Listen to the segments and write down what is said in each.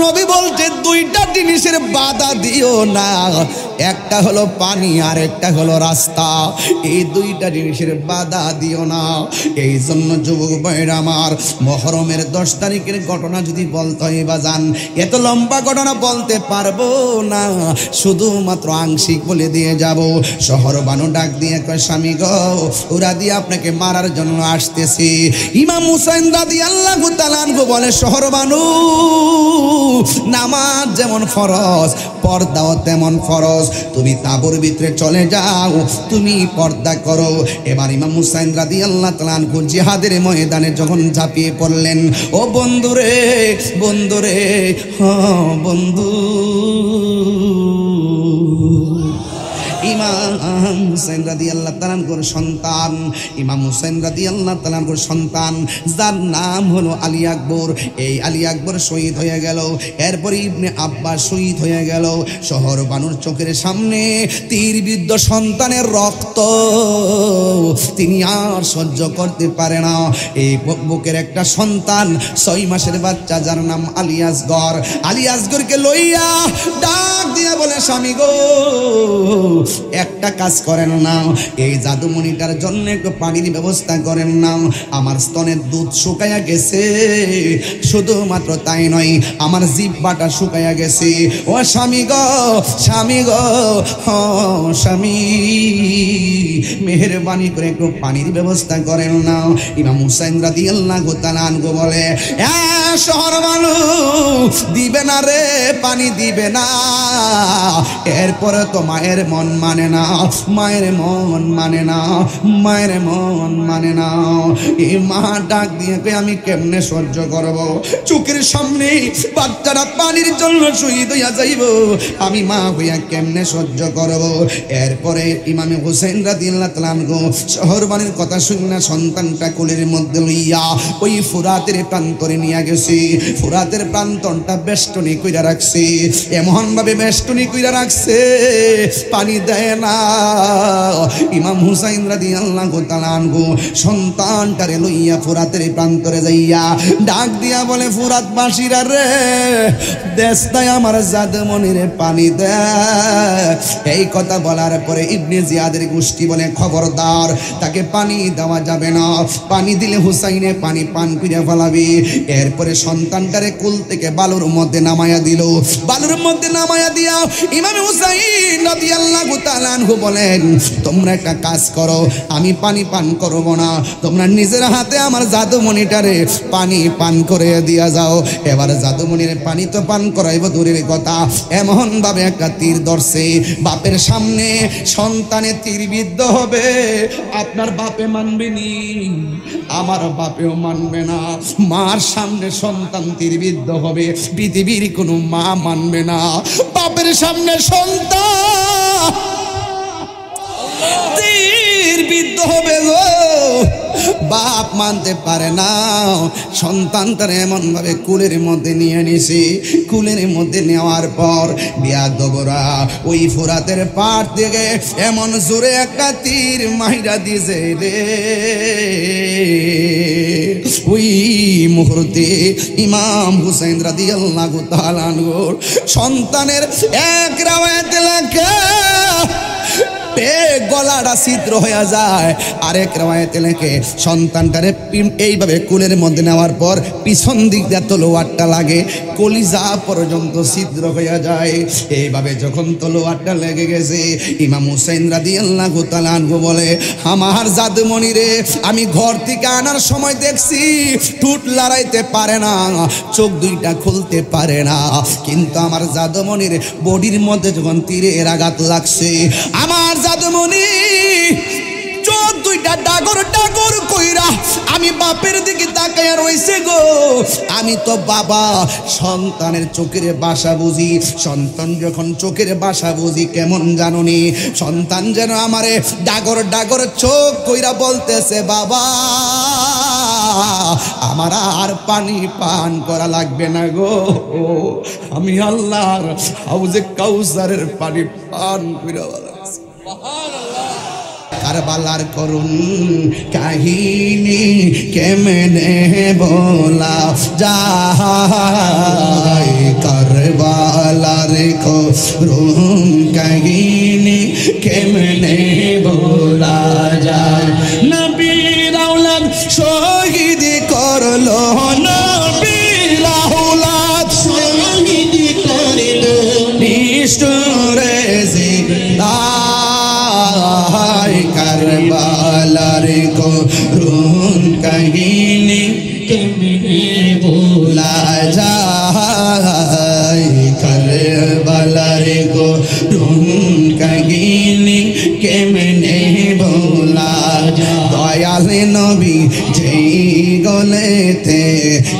নবী বলতে দুইটা জিনিসের বাধা দিও না, একটা হলো পানি আর একটা হলো রাস্তা। এই দুইটা জিনিসের বাধা দিও না। এই জন্য যুবক ভাইরা আমার, মুহররমের 10 তারিখের ঘটনা যদি বলতে হয় বাজান, এত লম্বা ঘটনা বলতে পারবো না, শুধুমাত্র আংশিক বলে দিয়ে যাব। শহর বানু ডাক দিয়ে কয়, স্বামী গো, ওরা দিয়ে আপনাকে মারার জন্য আসতেছি। ইমাম হুসাইন রাদিয়াল্লাহু তাআলা আনহু বলে, শহর বানু, নামাজ যেমন ফরজ, পর্দাও তেমন ফরজ। তুমি তাঁবুর ভিতরে চলে যাও, তুমি পর্দা করো। এবার ইমাম হুসাইন রাদিয়াল্লাহু তাআলা আনহু জিহাদের ময়দানে যখন ঝাঁপিয়ে পড়লেন, ও বন্ধুরে, বন্ধুরে, হ্যাঁ বন্ধু, ইমাম হুসাইন রাদিয়াল্লাহু তাআলা আনহুর সন্তান, ইমাম হুসাইন রাদিয়াল্লাহু তাআলা আনহুর সন্তান, যার নাম হলো আলী আকবর। এই আলী আকবর শহীদ হয়ে গেল। এরপর ইবনে আব্বাস শহীদ হয়ে গেল। শহর বানুর চোখের সামনে তীরবিদ্ধ সন্তানের রক্ত তিনি আর সহ্য করতে পারে না। এই বুকের একটা সন্তান, 6 মাসের বাচ্চা, যার নাম আলী আসগর। আলী আসগরকে লইয়া ডাক দিয়া বলে, স্বামী গো, একটা কাজ করেন না, এই জাদুমণিটার জন্য একটু পানির ব্যবস্থা করেন না। আমার স্তনের দুধ শুকাইয়া গেছে, শুধুমাত্র তাই নয়, আমার জিহ্বাটা শুকাইয়া গেছে। ও স্বামী গো, স্বামী গো, স্বামী, মেহেরবানি করে একটু পানির ব্যবস্থা করেন না। ইমাম হুসাইন রাদিয়াল্লাহু তাআলা আনহু বলে, শহর মানুষ দিবে না রে, পানি দিবে না। এরপরে তো মায়ের মন মানে না, মায়ের মন মানে না, মায়ের মন মানে না। এই মা ডাক দিয়ে আমি কেমনে সহ্য করব? চোখের সামনে বাচ্চারা পানির জন্য শহীদ হইয়া যাইব, আমি মা হইয়া কেমনে সহ্য করব? এরপরে ইমাম হুসাইন রাদিয়াল্লাহু তাআলা আনহু শহরবাড়ির কথা শুনে সন্তানটা কোলের মধ্যে লইয়া ওই ফুরাতের প্রান্তরে নিয়ে গেছে। ফুরাতের প্রান্তনটা বেষ্টনী কইরা রাখছে, এমন ভাবে বেষ্টনী কইরা রাখছে, পানি দেয় না। ইমাম হুসাইন রাদিয়াল্লাহু তাআলা আনহু সন্তানটারে লইয়া ফুরাতের প্রান্তরে যাইয়া ডাক দিয়া বলে, ফুরাত বাসীরা রে, দেশটায় আমার জাদুমণিরে পানি দে। এই কথা বলার পরে ইবনে জিয়াদের গোষ্ঠী বলে, খবরদার, তাকে পানি দেওয়া যাবে না, পানি দিলে হুসাইনে পানি পান করে ফেলাবে। এরপরে সন্তানটারে কুল থেকে বালুর মধ্যে নামায়া দিল। বালুর মধ্যে নামায়া দিয়া ইমাম হুসাইন রাদিয়াল্লাহু তাআলা আনহু বলেন, তোমরা একটা কাজ করো, আমি পানি পান করব না, তোমরা নিজের হাতে আমার জাদুমণিটারে পানি পান করে দিয়া যাও। এবার জাদুমণির পানি তো পান করাইব দূরের কথা, এমন ভাবে একটা তীর ধরছে, বাপের সামনে সন্তানে তীরবিদ্ধ হবে। আপনার বাপে মানবে নি, আমার বাপেও মানবে না। মার সামনে সন্তান তীরবিদ্ধ হবে, পৃথিবীর কোনো মা মানবে না। বাপের সামনে সন্তান তীরবিদ্ধ হবে গো, বাপ মানতে পারে না। সন্তান তার এমন ভাবে কুলের মধ্যে নিয়ে নিছে। কুলের মধ্যে নেওয়ার পর বিয়াদবরা ওই ফুরাতের পাড় থেকে এমন জোরে একটা তীর মাইরা দিছে রে। ওই মুহূর্তে ইমাম হুসাইন রাদিয়াল্লাহু তাআলা আনহুর সন্তানের এক রাওয়ায়াত লেখা গলাটা ছিদ্র হয়ে যায়, আরেক রাওয়ায়াতে লেখে সন্তানটারে এইভাবে কুলের মধ্যে নেওয়ার পর পিছন দিক দিয়ে তলোয়ারটা লাগে, কলিজা পর্যন্ত ছিদ্র হয়ে যায়। এইভাবে যখন তলোয়ারটা লেগে গেছে, ইমাম হুসাইন রাদিয়াল্লাহু তাআলা আনহু বলে, আমার জাদুমণি রে, আমি ঘর থেকে আনার সময় দেখছি ঠোঁট লড়াইতে পারে না, চোখ দুইটা খুলতে পারে না, কিন্তু আমার জাদুমণির বডির মধ্যে যখন তীরের আঘাত লাগছে, আমার জাদুমণি চোখ দুইটা ডাগর ডাগর কইরা আমি বাপের দিকে তাকায়া রইছে গো। আমি তো বাবা, সন্তানের চোখের ভাষা বুঝি। সন্তান যখন চোখের ভাষা বুঝি কেমন জানুনি, সন্তান যেন আমারে ডাগর ডাগর চোখ কইরা বলতেছে, বাবা আমার আর পানি পান করা লাগবে না গো, আমি আল্লাহর হাউজে কাউসারের পানি পান কইরা কারবালার করুন কাহিনী কেমনে বলা যায়। রুম কাহিনী কেমনে ভোলা যায় নবীর আওলাদ শহীদ করলো নবীর আওলাদ শহীদ করলো নিষ্ঠুরে জিন্দায় কারবালার করুণ কাহিনী কেমনে ভোলা যায় কারবালার করুণ কাহিনী কেমনে ভোলা যায় দয়াল নবী যেই গলেতে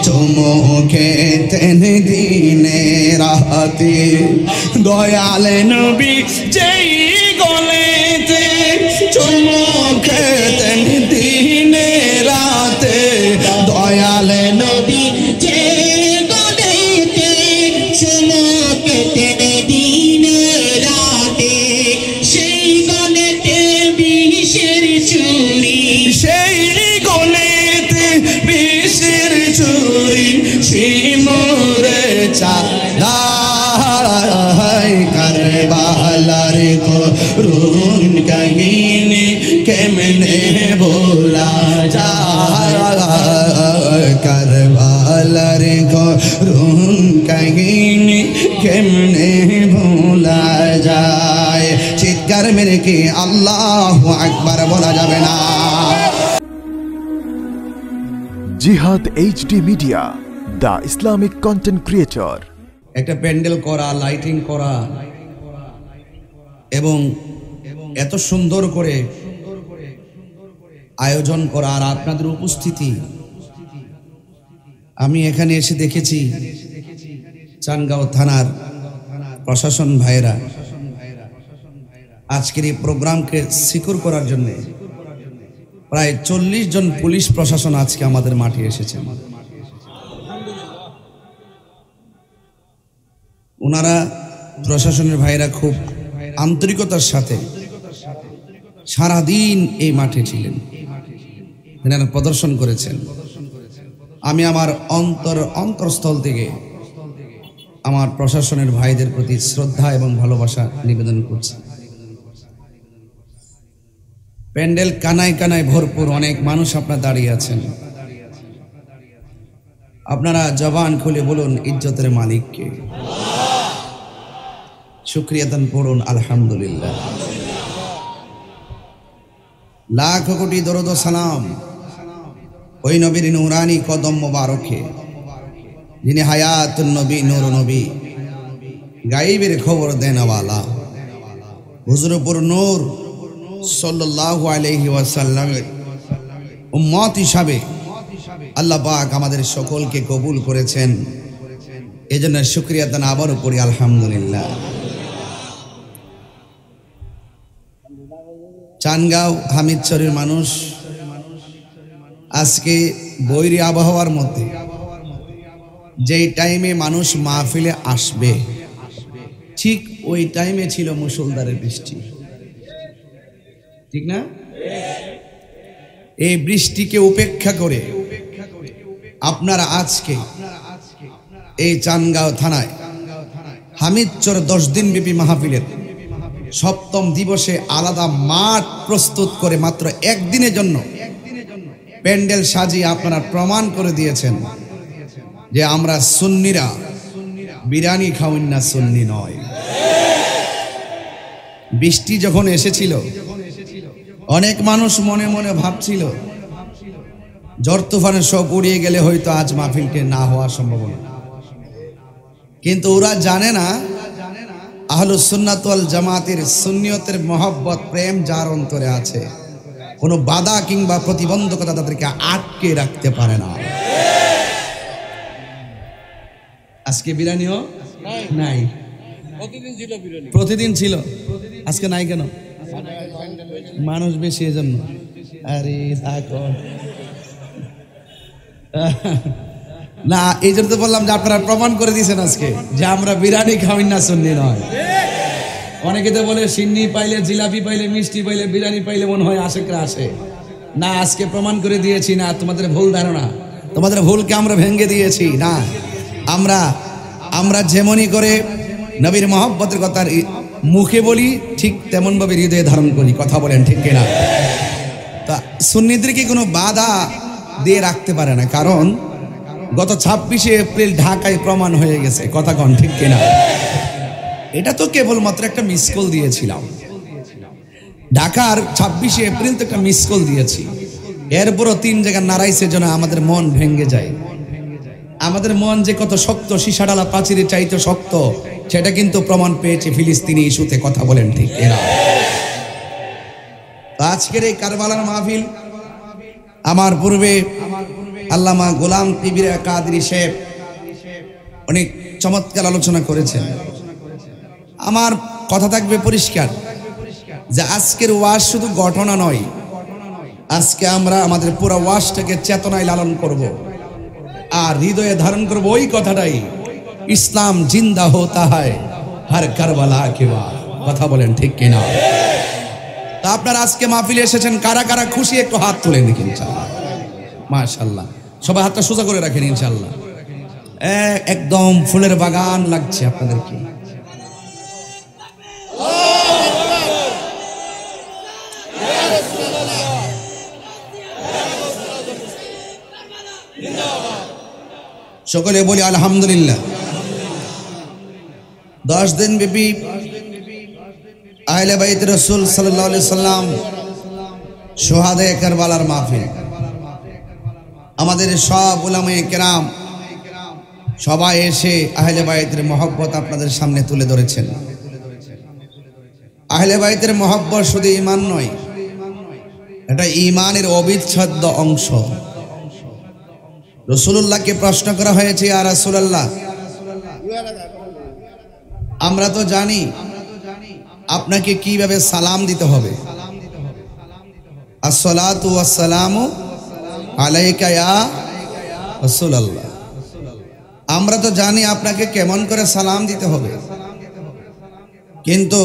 চুমুকেতেন দিনে রাতে দয়াল নবী যেই গলেতে চুমুকেতেন দিনে রাতে দয়াল নবী যে গলেতে চুমুকেতেন দিনে রাতে সেই গলেতে বিষের চুরি সেই গলেতে বিষের চুরি শিমরে চাঁদাই কারবালার করুণ কাহিনী কেমনে ভোলা যায় কারবালার করুণ কাহিনী কেমনে ভোলা যায় চিৎকার মেরে কি আল্লাহু আকবার বলা যাবে না জিহাদ HD media, the Islamic content creator. একটা প্যান্ডেল করা, লাইটিং করা এবং এত সুন্দর করে আয়োজন করা আর আপনাদের উপস্থিতি আমি এখানে এসে দেখেছি চানগাঁও থানার প্রশাসন ভাইরা আজকের এই প্রোগ্রামকে সিকিউর করার জন্য প্রায় 40 জন পুলিশ প্রশাসন আজকে আমাদের মাঠে এসেছেন। ওনারা প্রশাসনের ভাইরা খুব আন্তরিকতার সাথে সারাদিন এই মাঠে ছিলেন, এনারা প্রদর্শন করেছেন। আমি আমার অন্তরস্থল থেকে আমার প্রশাসনের ভাইদের প্রতি শ্রদ্ধা এবং ভালোবাসা নিবেদন করছি। প্যান্ডেল কানায় কানায় ভরপুর, অনেক মানুষ আপনারা দাঁড়িয়ে আছেন। আপনারা জবান খুলে বলুন ইজ্জতের মালিককে, শুকরিয়াতান পড়ুন আলহামদুলিল্লাহ। লাখ কোটি দরুদ ও সালাম ওই নবীর নূরানি কদম মোবারকে, যিনি হায়াতুন নবী নূর নবী, গায়েবের খবর দেনওয়ালা, হুজুরপুর নূর সাল্লাল্লাহু আলাইহি ওয়াসাল্লামের উম্মত হিসাবে আল্লাহ পাক আমাদের সকলকে কবুল করেছেন। এজন্য শুকরিয়া তান আবারও করি আলহামদুলিল্লাহ। চানগাঁও হামিদচরের মানুষ আজকে বৈরী আবহাওয়ার মধ্যে যেই টাইমে মানুষ মাহফিলে আসবে ঠিক ওই টাইমে ছিল মুষলধারে বৃষ্টি, ঠিক না? এই বৃষ্টিকে উপেক্ষা করে আপনারা আজকে এই চানগাঁও থানায় হামিদচর 10 দিন ব্যাপী মাহফিলের 7ম দিবসে আলাদা মাঠ প্রস্তুত করে মাত্র একদিনের জন্য প্যান্ডেল সাজিয়ে আপনারা প্রমাণ করে দিয়েছেন যে আমরা সুন্নিরা বিরিয়ানি খাওয়ান না, সুন্নি নয়। বৃষ্টি যখন এসেছিল অনেক মানুষ মনে মনে ভাবছিল ঝড় তুফানের সব উড়িয়ে গেলে হয়তো আজ মাহফিলটি না হওয়ার সম্ভাবনা, কিন্তু ওরা জানে না আহলুস সুন্নাত ওয়াল জামাতের সুন্নিয়তের মহব্বত প্রেম যার অন্তরে আছে, কোনো বাধা কিংবা প্রতিবন্ধকতা তাদেরকে আটকে রাখতে পারে না। আজকে বিরিয়ানিও নাই, প্রতিদিন ছিল, আজকে নাই কেন? মানুষ বেশি এজন্য। আরে থাকো না, এই জন্য তো বললাম যে আপনারা প্রমাণ করে দিয়েছেন আজকে যে আমরা বিরিয়ানি খাওয়াই না, সুন্নি নয়। অনেকে তো বলে সিন্নি পাইলে, জিলাপি পাইলে, মিষ্টি পাইলে, বিরিয়ানি পাইলে মনে হয় আশেকরা আসে না। আজকে প্রমাণ করে দিয়েছি না, তোমাদের ভুল ধারণা, তোমাদের ভুলকে আমরা ভেঙে দিয়েছি না। আমরা যেমনই করে নবীর মহব্বতের কথা মুখে বলি, ঠিক তেমন ভাবে হৃদয়ে ধারণ করি। কথা বলেন ঠিক কিনা? তা সুন্নিদেরকে কোনো বাধা দিয়ে রাখতে পারে না, কারণ গত 26শে এপ্রিল ঢাকায় প্রমাণ হয়ে গেছে। কথা কন ঠিক কিনা? এটা তো কেবলমাত্র একটা মিস কল দিয়েছিলাম। ঢাকার 26শে এপ্রিল তো একটা মিস কল দিয়েছি, এরপরও 3 জায়গায় নাড়াইছে যেন আমাদের মন ভেঙে যায়। আমাদের মন যে কত শক্ত, সীসাডালা প্রাচীরের চাইতে শক্ত, সেটা কিন্তু প্রমাণ পেয়েছে ফিলিস্তিনি ইস্যুতে। কথা বলেন ঠিক এরা। আজকের এই কারবালার মাহফিল, আমার পূর্বে আল্লামা গোলাম কিবরিয়া কাদরি সাহেব অনেক চমৎকার আলোচনা করেছেন। আমার কথা থাকবে পরিষ্কার যে আজকের ওয়াজ শুধু ঘটনা নয়, আজকে আমরা আমাদের পুরো ওয়াজটাকে চেতনায় লালন করব আর হৃদয়ে ধারণ করব ওই কথাটাই, ইসলাম জিন্দা হতা হয় হর কারবালা কে বাদ। কথা বলেন ঠিক কিনা? তা আপনারা আজকে মাহফিলে এসেছেন, কারা কারা খুশি একটু হাত তুলে দেখি ইনশাআল্লাহ। মাশাআল্লাহ, সবাই হাতটা সোজা করে রাখেন ইনশাআল্লাহ। একদম ফুলের বাগান লাগছে আপনাদেরকে। সকলে বলি আলহামদুলিল্লাহ। 10 দিন ব্যাপী আহলে বাইত রাসূল সাল্লাল্লাহু আলাইহি সাল্লাম শুহাদায়ে কারবালার মাহফিল, আমাদের সব উলামায়ে কেরাম সবাই এসে আহলে বাইতের মহব্বত আপনাদের সামনে তুলে ধরেছেন। আহলে বাইতের মহব্বত শুধু ঈমান নয়, এটা ঈমানের অবিচ্ছেদ্য অংশ। রাসূলুল্লাহকে প্রশ্ন করা হয়েছে, ইয়া রাসূলুল্লাহ, আমরা তো জানি আপনাকে কিভাবে সালাম দিতে হবে। আসসালাতু ওয়াসসালামু আলাইকা ইয়া রাসূলুল্লাহ, আমরা তো জানি আপনাকে কেমন করে সালাম দিতে হবে, কিন্তু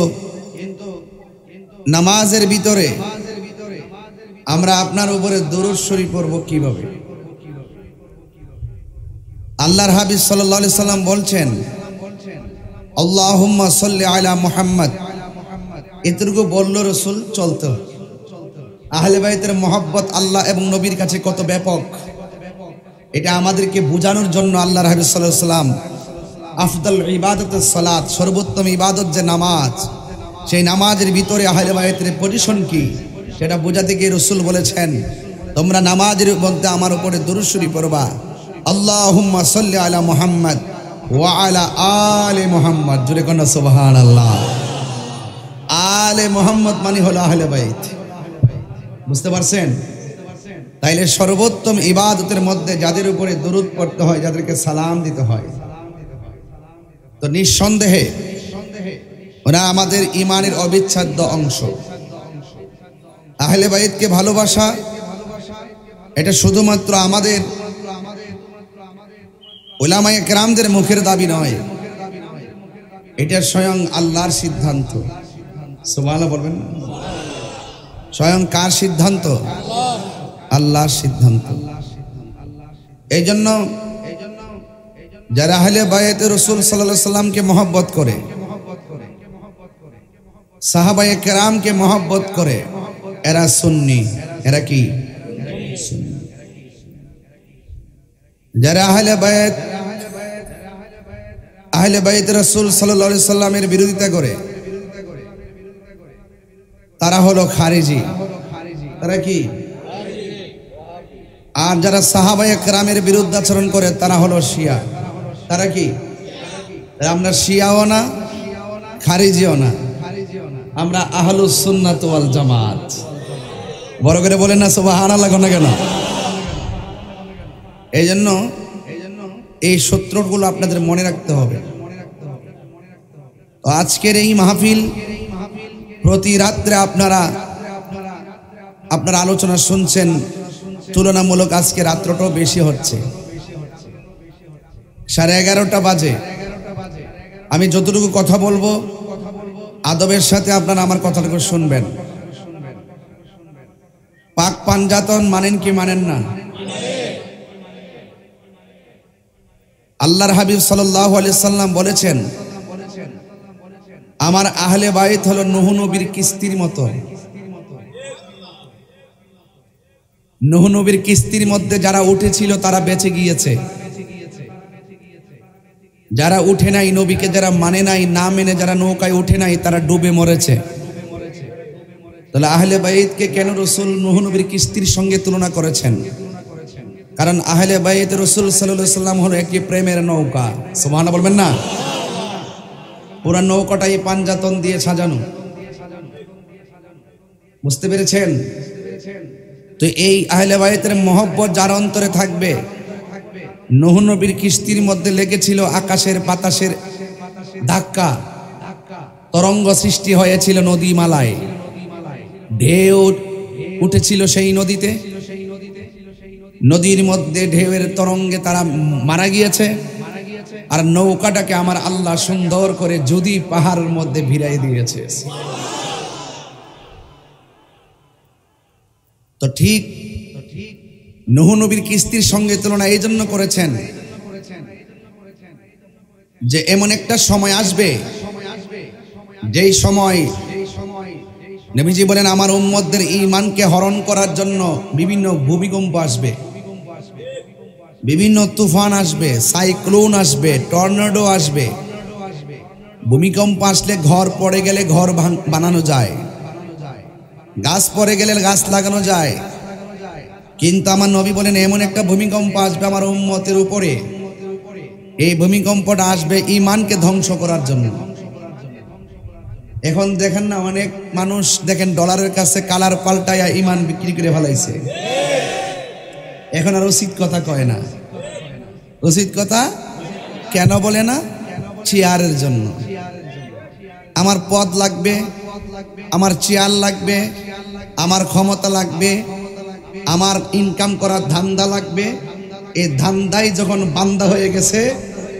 নামাজের ভিতরে আমরা আপনার উপরে দুরূদ শরীফ পড়ব কিভাবে? আল্লাহর হাবিব সাল্লাল্লাহু আলাইহি সাল্লাম বলছেন, আল্লাহুম্মা সাল্লি আলা মুহাম্মদ। এতটুকু বলল রাসূল, চলতো। আহলে বাইতের মহব্বত আল্লাহ এবং নবীর কাছে কত ব্যাপক, এটা আমাদেরকে বোঝানোর জন্য আল্লাহর হাবিব সাল্লাল্লাহু আলাইহি সাল্লাম আফদাল ইবাদাতুস সালাত, সর্বোত্তম ইবাদত যে নামাজ, সেই নামাজের ভিতরে আহলে বাইতের পজিশন কি সেটা বোঝাতে গিয়ে রাসূল বলেছেন, তোমরা নামাজের মধ্যে আমার উপরে দুরূদ শরীফ পড়বা, আল্লাহুম্মা সাল্লি আলা মুহাম্মদ ওয়া আলা আলি মুহাম্মদ। জোরে কোন সুবহানাল্লাহ। আলে মুহাম্মদ মানে হলো আহলে বাইত। বুঝতে পারছেন? তাইলে সর্বোত্তম ইবাদতের মধ্যে যাদের উপরে দুরূদ পড়তে হয়, যাদেরকে সালাম দিতে হয়, তো নিঃসন্দেহে ওরা আমাদের ঈমানের অবিচ্ছেদ্য অংশ। আহলে বাইতকে ভালোবাসা এটা শুধুমাত্র আমাদের উলামায়ে কেরামদের মুখের দাবি নয়, এটা স্বয়ং আল্লাহর সিদ্ধান্ত। সুবহানাল্লাহ বলবেন। স্বয়ং কার সিদ্ধান্ত? আল্লাহর সিদ্ধান্ত। এই জন্য যারা আহলে বাইত রাসূল সাল্লাল্লাহু আলাইহি সাল্লামকে মহব্বত করে, সাহাবায়ে কেরামকে মহব্বত করে, এরা সুন্নি। এরা কি? সুন্নি। যারা আহলে বাইত রাসূল সাল্লাল্লাহু আলাইহি সাল্লামের বিরোধিতা করে, তারা হলো খারিজি। তারা কি? আর যারা সাহাবায়ে কেরামের বিরুদ্ধে আচরণ করে, তারা হলো শিয়া। তারা কি? আমরা শিয়াও না, খারিজিও না, আমরা আহলুস সুন্নাত ওয়াল জামাত। বড় করে বলেন না সুবহানাল্লাহ কেন? এই জন্য এই সূত্রগুলো আপনাদের মনে রাখতে হবে। তো আজকের এই মাহফিল, প্রতি রাত্রে আপনারা আলোচনা শুনছেন, তুলনামূলক আজকে রাত্রটাও বেশি হচ্ছে, 11:30 বাজে। আমি যতটুকু কথা বলবো আদবের সাথে আপনারা আমার কথাটুকু শুনবেন। পাক পাঞ্জাতন মানেন কি মানেন না? আল্লাহর হাবিব সাল্লাল্লাহু আলাইহি সাল্লাম বলেছেন, আমার আহলে বাইত হলো নূহ নবীর কিস্তির মতো। নূহ নবীর কিস্তির মধ্যে যারা উঠেছিল তারা বেঁচে গিয়েছে, যারা উঠে নাই, নবীকে যারা মানে নাই, না মেনে যারা নৌকায় উঠে নাই, তারা ডুবে মরেছে। তাহলে আহলে বাইতকে কেন রাসূল নূহ নবীর কিস্তির সঙ্গে তুলনা করেছেন? কারণ আহলে বাইত রাসূল সাল্লাল্লাহু আলাইহি সাল্লাম হলো একটি প্রেমের নৌকা। সুবহানাল্লাহ বলবেন না? পুরা নৌকাটাই পাঞ্জাতন দিয়ে সাজানো। বুঝতে পেরেছেন? তো এই আহলে বাইতের মহব্বত যার অন্তরে থাকবে, নূহ নবীর কিস্তির মধ্যে লেগেছিল আকাশের বাতাসের ধাক্কা, তরঙ্গ সৃষ্টি হয়েছিল নদীমালায়, ঢেউ উঠেছিল সেই নদীতে, নদীর মধ্যে ঢেউয়ের তরঙ্গে তারা মারা গিয়েছে। আর নৌকাটাকে আমার আল্লাহ সুন্দর করে যদি পাহাড়ের মধ্যে ভিড়াই দিয়েছে। তো ঠিক নূহ নবীর কিস্তির সঙ্গে তুলনা এই জন্য করেছেন যে এমন একটা সময় আসবে, যেই সময় নবীজি বলেন আমার উম্মতদের ঈমানকে হরণ করার জন্য বিভিন্ন ভূমিকম্প আসবে, বিভিন্ন তুফান আসবে, সাইক্লোন আসবে, টর্নেডো আসবে। ভূমিকম্প আসলে ঘর পড়ে গেলে ঘর বানানো যায়, গাছ পড়ে গেলে গাছ লাগানো যায়, কিন্তু আমার নবী বলেন এমন একটা ভূমিকম্প আসবে আমার উম্মতের উপরে, এই ভূমিকম্পটা আসবে ঈমানকে ধ্বংস করার জন্য। এখন দেখেন না, অনেক মানুষ দেখেন ডলারের কাছে কালার পাল্টায়া ঈমান বিক্রি করে ফেলাইছে। এখন আর উচিত কথা কয় না। উচিত কথা কেন বলে না? চেয়ারের জন্য। আমার পদ লাগবে, আমার চেয়ার লাগবে, আমার ক্ষমতা লাগবে, আমার ইনকাম করার ধান্দা লাগবে। এই ধান্দাই যখন বান্দা হয়ে গেছে,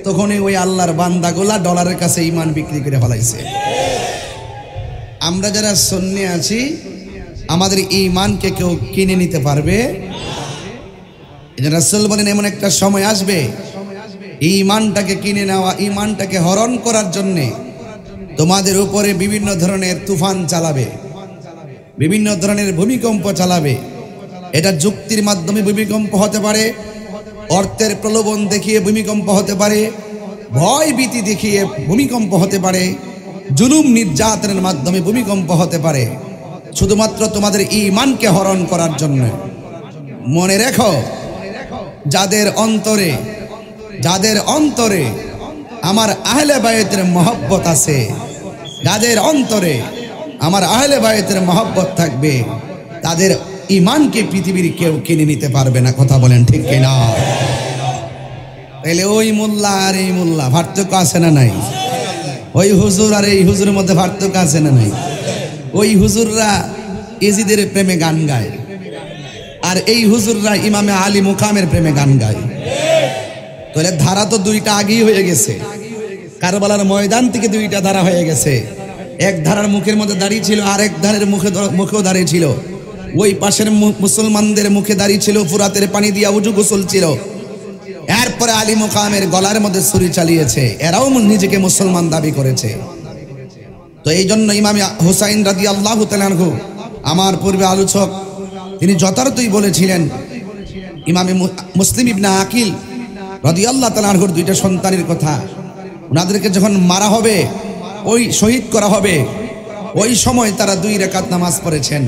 তখনই ওই আল্লাহর বান্দাগুলা ডলারের কাছে ঈমান বিক্রি করে ফেলাইছে। আমরা যারা সুন্নি আছি, আমাদের ঈমানকে কেউ কিনে নিতে পারবে? রাসূল বলেন এমন একটা সময় আসবে, ঈমানটাকে কিনে নেওয়া, ঈমানটাকে হরণ করার জন্য তোমাদের উপরে বিভিন্ন ধরনের তুফান চালাবে, বিভিন্ন ধরনের ভূমিকম্প চালাবে। এটা যুক্তির মাধ্যমে ভূমিকম্প হতে পারে, অর্থের প্রলোভন দেখিয়ে ভূমিকম্প হতে পারে, ভয় ভীতি দেখিয়ে ভূমিকম্প হতে পারে, জুলুম নির্যাতনের মাধ্যমে ভূমিকম্প হতে পারে, শুধুমাত্র তোমাদের ঈমানকে হরণ করার জন্য। মনে রেখো, যাদের অন্তরে আমার আহলে বায়তের মহব্বত আছে, যাদের অন্তরে আমার আহলে বায়তের মহব্বত থাকবে, তাদের ঈমানকে পৃথিবীর কেউ কিনে নিতে পারবে না। কথা বলেন ঠিক কিনা? তাহলে ওই মোল্লা আর এই মোল্লা পার্থক্য আছে না নাই? ওই হুজুর আর এই হুজুরের মধ্যে পার্থক্য আছে না নাই? ওই হুজুররা ইজিদের প্রেমে গান গায়, আর এই হুজুররা ইমামে আলী মুকামের প্রেমে গান গায়। তাহলে ধারা তো দুইটা আগেই হয়ে গেছে। কারবালার ময়দান থেকে দুইটা ধারা হয়ে গেছে। এক ধারার মুখের মধ্যে দাঁড়িয়ে ছিল, আরেক ধারের মুখেও দাঁড়িয়ে ছিল। ওই পাশের মুসলমানদের মুখে দাঁড়িয়ে ছিল, ফুরাতের পানি দিয়া উজু গোসল ছিল। এরপরে আলী মুকামের গলার মধ্যে ছুরি চালিয়েছে, এরাও নিজেকে মুসলমান দাবি করেছে। তো এই জন্য ইমাম হুসাইন রাদিয়াল্লাহু তাআলা আনহু, আমার পূর্বে আলোচক, তিনি যথার্থই বলেছিলেন, ইমামে মুসলিম ইবনে আকিল রাদিয়াল্লাহু তাআলা আনহুর দুইটা সন্তানের কথা। ওনাদেরকে যখন মারা হবে, ওই শহীদ করা হবে, ওই সময় তারা 2 রাকাত নামাজ পড়েছেন।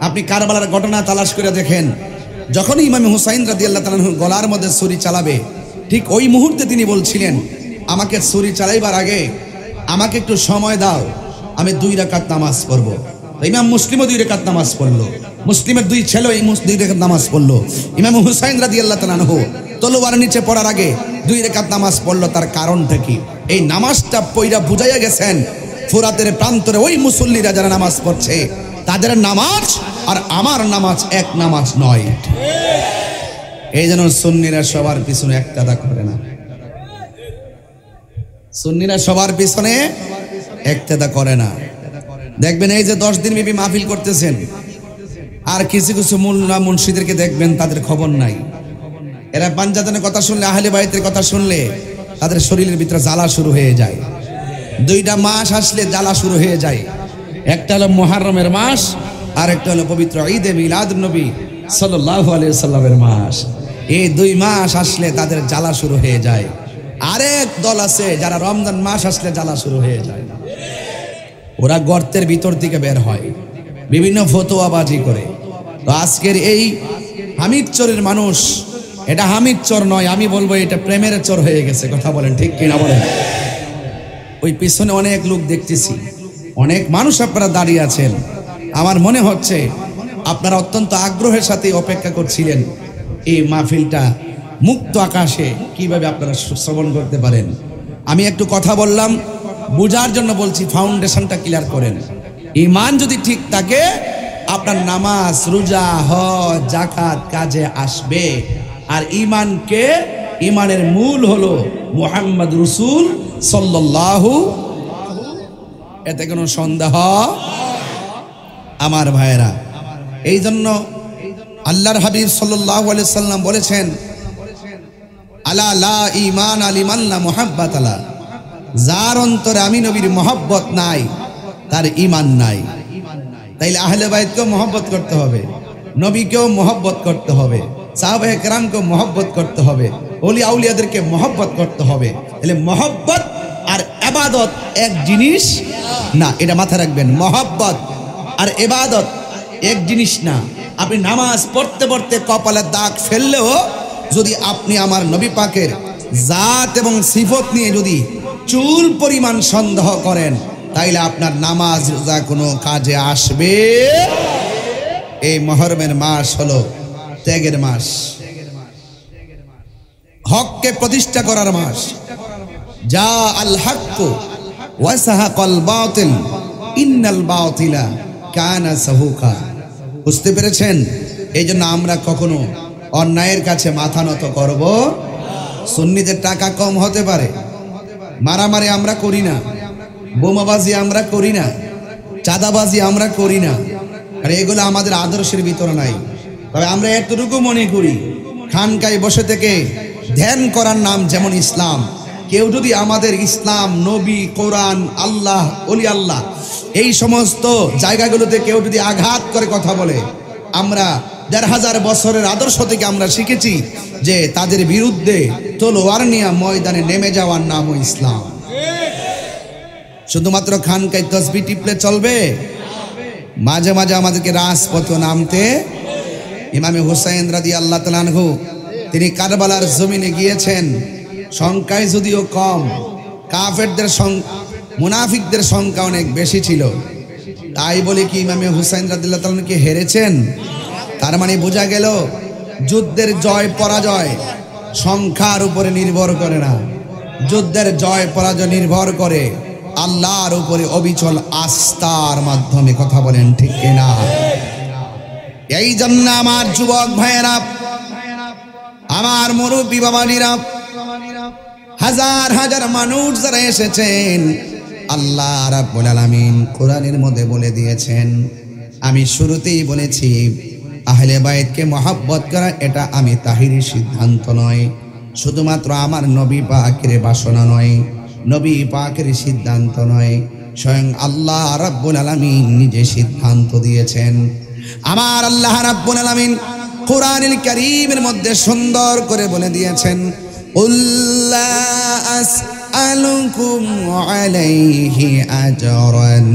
আপনি কারবালার ঘটনা তালাশ করে দেখেন, যখন ইমাম হুসাইন রাদিয়াল্লাহু তাআলা আনহু গলার মধ্যে ছুরি চালাবে, ঠিক ওই মুহূর্তে তিনি বলছিলেন, আমাকে ছুরি চালাইবার আগে আমাকে একটু সময় দাও, আমি 2 রাকাত নামাজ পড়ব। ইমাম মুসলিমও 2 রাকাত নামাজ পড়লো, মুসলিমের 2 ছেলে 2 রাকাত নামাজ পড়লো। ইমাম হুসাইন রাদিয়াল্লাহু তাআলা আনহু তলোয়ার নিচে পড়ার আগে 2 রাকাত নামাজ পড়লো। তার কারণটা কি? এই নামাজটা পয়রা বুঝাইয়া গেছেন, ফুরাতের প্রান্তরে ওই মুসল্লিরা যারা নামাজ পড়ছে, তাদের নামাজ আর আমার নামাজ এক নামাজ নয়। এই জন্য সুন্নিরা সবার পিছনে একতাদা করে না, সুন্নিরা সবার পিছনে একতাদা করে না। দেখবেন এই যে 10 দিন ব্যাপী মাহফিল করতেছেন, আর কিছু কিছু মোল্লা মুন্সিদেরকে দেখবেন তাদের খবর নাই। এরা পাঞ্জাতনের কথা শুনলে, আহলে বাইতের কথা শুনলে তাদের শরীরের ভিতরে জ্বালা শুরু হয়ে যায়। দুইটা মাস আসলে জ্বালা শুরু হয়ে যায়। একটা হলো মুহররমের মাস, আর একটা হলো পবিত্র ঈদে মিলাদুন্নবী সাল্লাল্লাহু আলাইহি সাল্লামের মাস। এই দুই মাস আসলে তাদের জ্বালা শুরু হয়ে যায়। আরেক দল আছে যারা রমজান মাস আসলে জ্বালা শুরু হয়ে যায়, ওরা গর্তের ভিতর থেকে বের হয় বিভিন্ন ফতোয়াবাজি করে। তো আজকের এই হামিদ চরের মানুষ, এটা হামিদ চর নয়, আমি বলবো এটা প্রেমের চর হয়ে গেছে। কথা বলেন ঠিক কিনা বলেন? ওই পিছনে অনেক লোক দেখতেছি, অনেক মানুষ আপনারা দাঁড়িয়ে আছেন। আমার মনে হচ্ছে আপনারা অত্যন্ত আগ্রহের সাথে অপেক্ষা করছিলেন এই মাহফিলটা মুক্ত আকাশে কিভাবে আপনারা শ্রবণ করতে পারেন। আমি একটু কথা বললাম, বোঝার জন্য বলছি, ফাউন্ডেশনটা ক্লিয়ার করেন। ঈমান যদি ঠিক থাকে আপনার নামাজ, রোজা, হজ, যাকাত কাজে আসবে। আর ঈমানের মূল হলো মুহাম্মদ রাসূল সাল্লাল্লাহু, এতে কোনো সন্দেহ। আমার ভাইয়েরা, এই জন্য আল্লাহর হাবিব সাল্লাল্লাহু আলাইহি সাল্লাম বলেছেন, আলা লা ঈমান আলিমান লা মুহাব্বাত আলা, যার অন্তরে আমি নবীর মহব্বত নাই তার ঈমান নাই। তাইলে আহলে বাইতকেও মহব্বত করতে হবে, নবীকেও মহব্বত করতে হবে, সাহাবায়ে কেরামকেও মহব্বত করতে হবে, ওলি আউলিয়াদেরকে মহব্বত করতে হবে। তাহলে মহব্বত আর ইবাদত এক জিনিস না, এটা মাথায় রাখবেন। মহব্বত আর ইবাদত এক জিনিস না। আপনি নামাজ পড়তে পড়তে কপালে দাগ ফেললেও যদি আপনি আমার নবী পাকের জাত এবং সিফত নিয়ে যদি চুল পরিমাণ সন্দেহ করেন, তাইলে আপনার নামাজ রোজা কোনো কাজে আসবে। এই মুহররমের মাস হলো ত্যাগের মাস, হককে প্রতিষ্ঠা করার মাস। যা আল হক ওয়া সাহাকাল বাতিল ইন্নাল বাতিলা কানা সাহুকা। বুঝতে পেরেছেন? এই জন্য আমরা কখনো অন্যায়ের কাছে মাথা নত করব। সুন্নিদের টাকা কম হতে পারে, মারামারি আমরা করি না, বোমাবাজি আমরা করি না, চাঁদাবাজি আমরা করি না, আর এগুলো আমাদের আদর্শের ভিতরে নাই। তবে আমরা এতটুকু মনে করি, খানকায় বসে থেকে ধ্যান করার নাম যেমন ইসলাম, কেউ যদি আমাদের ইসলাম, নবী, কোরআন, আল্লাহ, ওলি আল্লাহ এই সমস্ত জায়গাগুলোতে কেউ যদি আঘাত করে কথা বলে, আমরা ১৫০০ বছরের আদর্শ থেকে আমরা শিখেছি যে তাদের বিরুদ্ধে তলোয়ার নিয়ে ময়দানে নেমে যাওয়ার নামও ইসলাম। শুধুমাত্র খানকায় তসবিহ টিপলে চলবে? মাঝে মাঝে আমাদেরকে রাজপথে নামতে। ইমামে হুসাইন রাদিয়াল্লাহু তাআলা আনহু তিনি কারবালার জমিনে গিয়েছেন, সংখ্যায় যদিও কম, কাফেরদের মুনাফিকদের সংখ্যা অনেক বেশি ছিল। তাই বলে কি ইমামে হুসাইন রাদিয়াল্লাহু তাআলা কি হেরেছেন? তার মানে বোঝা গেল যুদ্ধের জয় পরাজয় সংখ্যার উপরে নির্ভর করে না, যুদ্ধের জয় পরাজয় নির্ভর করে আল্লাহর উপরে অবিচল আস্থার মাধ্যমে। কথা বলেন ঠিক কিনা? এই জন্য আমার যুবক ভাইয়েরা, আমার মুরব্বী বাবাজিরা, হাজার হাজার মানুষ যারা এসেছেন, আল্লাহ রাব্বুল আলামিন কোরআনের মধ্যে বলে দিয়েছেন, আমি শুরুতেই বলেছি আহলে বাইতকে মহব্বত করা এটা আমি তাহিরি সিদ্ধান্ত নয়, শুধুমাত্র আমার নবী পাকের বাসনা নয়, নবী পাকের সিদ্ধান্ত নয়, স্বয়ং আল্লাহ রাব্বুল আলামিন নিজে সিদ্ধান্ত দিয়েছেন। আমার আল্লাহ রাব্বুল আলামিন কোরআনুল কারীমের মধ্যে সুন্দর করে বলে দিয়েছেন, উল্লা আসআলুকুম আলাইহি আজরান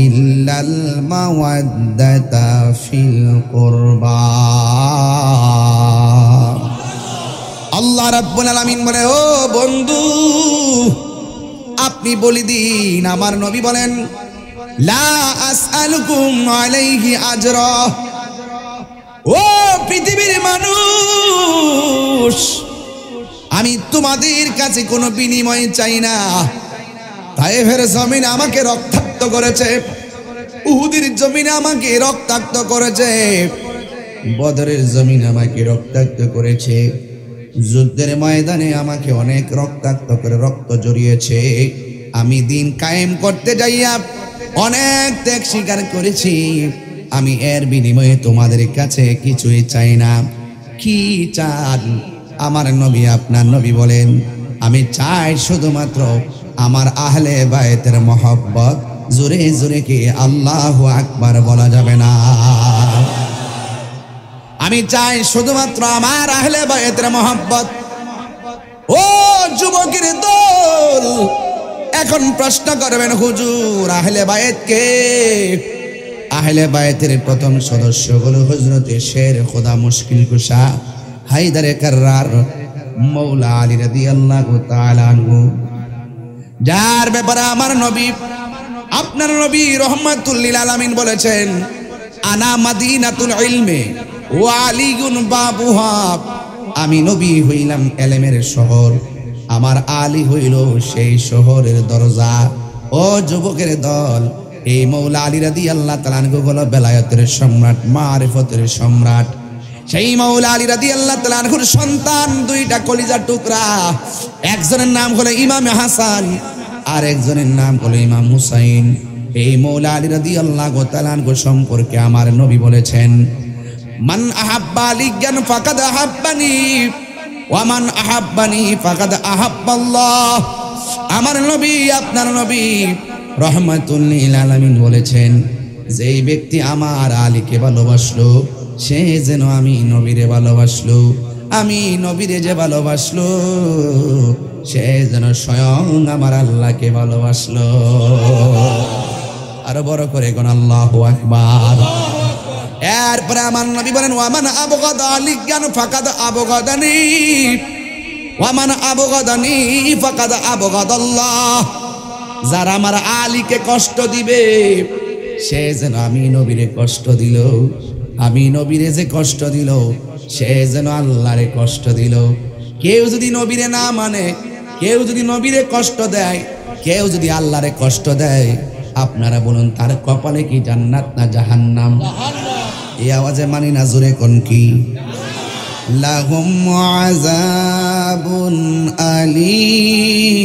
ইল্লাল মাওয়াদ্দাতা ফিল কুরবা। আল্লাহ রাব্বুল আলামিন বলে, ও বন্ধু আপনি বলে দিন, আমার নবী বলেন, লা আসআলুকুম আলাইহি আজরা। ও পৃথিবীর মানুষ, আমি তোমাদের কাছে কোনো বিনিময় চাই না। তায়েফের জমিন আমাকে রক্তাক্ত করেছে, উহুদের জমিন আমাকে রক্তাক্ত করেছে, বদরের জমিন আমাকে রক্তাক্ত করেছে, যুদ্ধের ময়দানে আমাকে অনেক রক্তাক্ত করে রক্ত জড়িয়েছে। আমি দিন কায়েম করতে যাইয়া অনেক ত্যাগ স্বীকার করেছি। আমি এর বিনিময়ে তোমাদের কাছে কিছুই চাই না। কি চান? আমার নবী, আপনার নবী বলেন, আমি চাই শুধুমাত্র আমার আহলে বায়তের মহব্বত জোরে জোরে কি আল্লাহু আকবার বলা যাবে না? আমি চাই শুধুমাত্র আমার আহলে বায়তের মহব্বত। ও যুবকের দল, এখন প্রশ্ন করবেন হুজুর আহলে বায়েত কে? আহলে বায়েতের প্রথম সদস্য হলো হযরতে শের খোদা মুশকিল কুশা হায়দারে কাররার মৌলা আলী রাদিয়াল্লাহু তাআলা আনহু, যার ব্যাপারে আমার নবী, আপনার নবী রাহমাতুল লিল আলামিন বলেছেন, আনা মাদিনাতুল ইলমে ওয়া আলীগুন বাবুহা। আমি নবী হইলাম এলেমের শহর, আমার আলী হইল সেই শহরের দরজা। ও যুবকের দল, এই মৌলা আলী রাদিয়াল্লাহু তাআলা আনহু হলো বেলায়েতের সম্রাট, মারিফতের সম্রাট। সেই মৌলা আলী রাদিয়াল্লাহু তাআলা আনহুর সন্তান দুইটা কলিজার টুকরা, একজনের নাম হলো ইমাম হাসান আর একজনের নাম হলো ইমাম হুসাইন। এই মৌলা আলী রাদিয়াল্লাহু তাআলা আনহু সম্পর্কে আমার নবী বলেছেন, মান আহাব্বা আলিয়ান ফাকাদ আহাব্বানি ওয়া মান আহাব্বানি ফাকাদ আহাব্বাল্লাহ। আমার নবী, আপনার নবী রাহমাতুল লিল আলামিন বলেছেন, যেই ব্যক্তি আমার আলীকে ভালোবাসলো সে যেন আমি নবীরে ভালোবাসলো, আমি নবীরে যে ভালোবাসলো সে যেন স্বয়ং আমার আল্লাহকে ভালোবাসলো। আরো বড় করে কোন আল্লাহু আকবার। এরপরে আমার নবী বলেন, ওয়ামান আবগাদা আলিয়ান ফাকাদ আবগাদানি ওয়ামান আবগাদানি ফাকাদ আবগাদাল্লাহ। যারা আমার আলীকে কষ্ট দিবে সে যেন আমি নবীরে কষ্ট দিল, আমি নবীরে যে কষ্ট দিল সে যেন আল্লাহরে কষ্ট দিল। কেউ যদি নবীরে না মানে, কেউ যদি নবীরে কষ্ট দেয়, কেউ যদি আল্লাহরে কষ্ট দেয়, আপনারা বলুন তার কপালে কি জান্নাত না জাহান্নাম? এই আওয়াজে মানি না, জোরে কোন কি? লাহুম আযাবুন আলীম,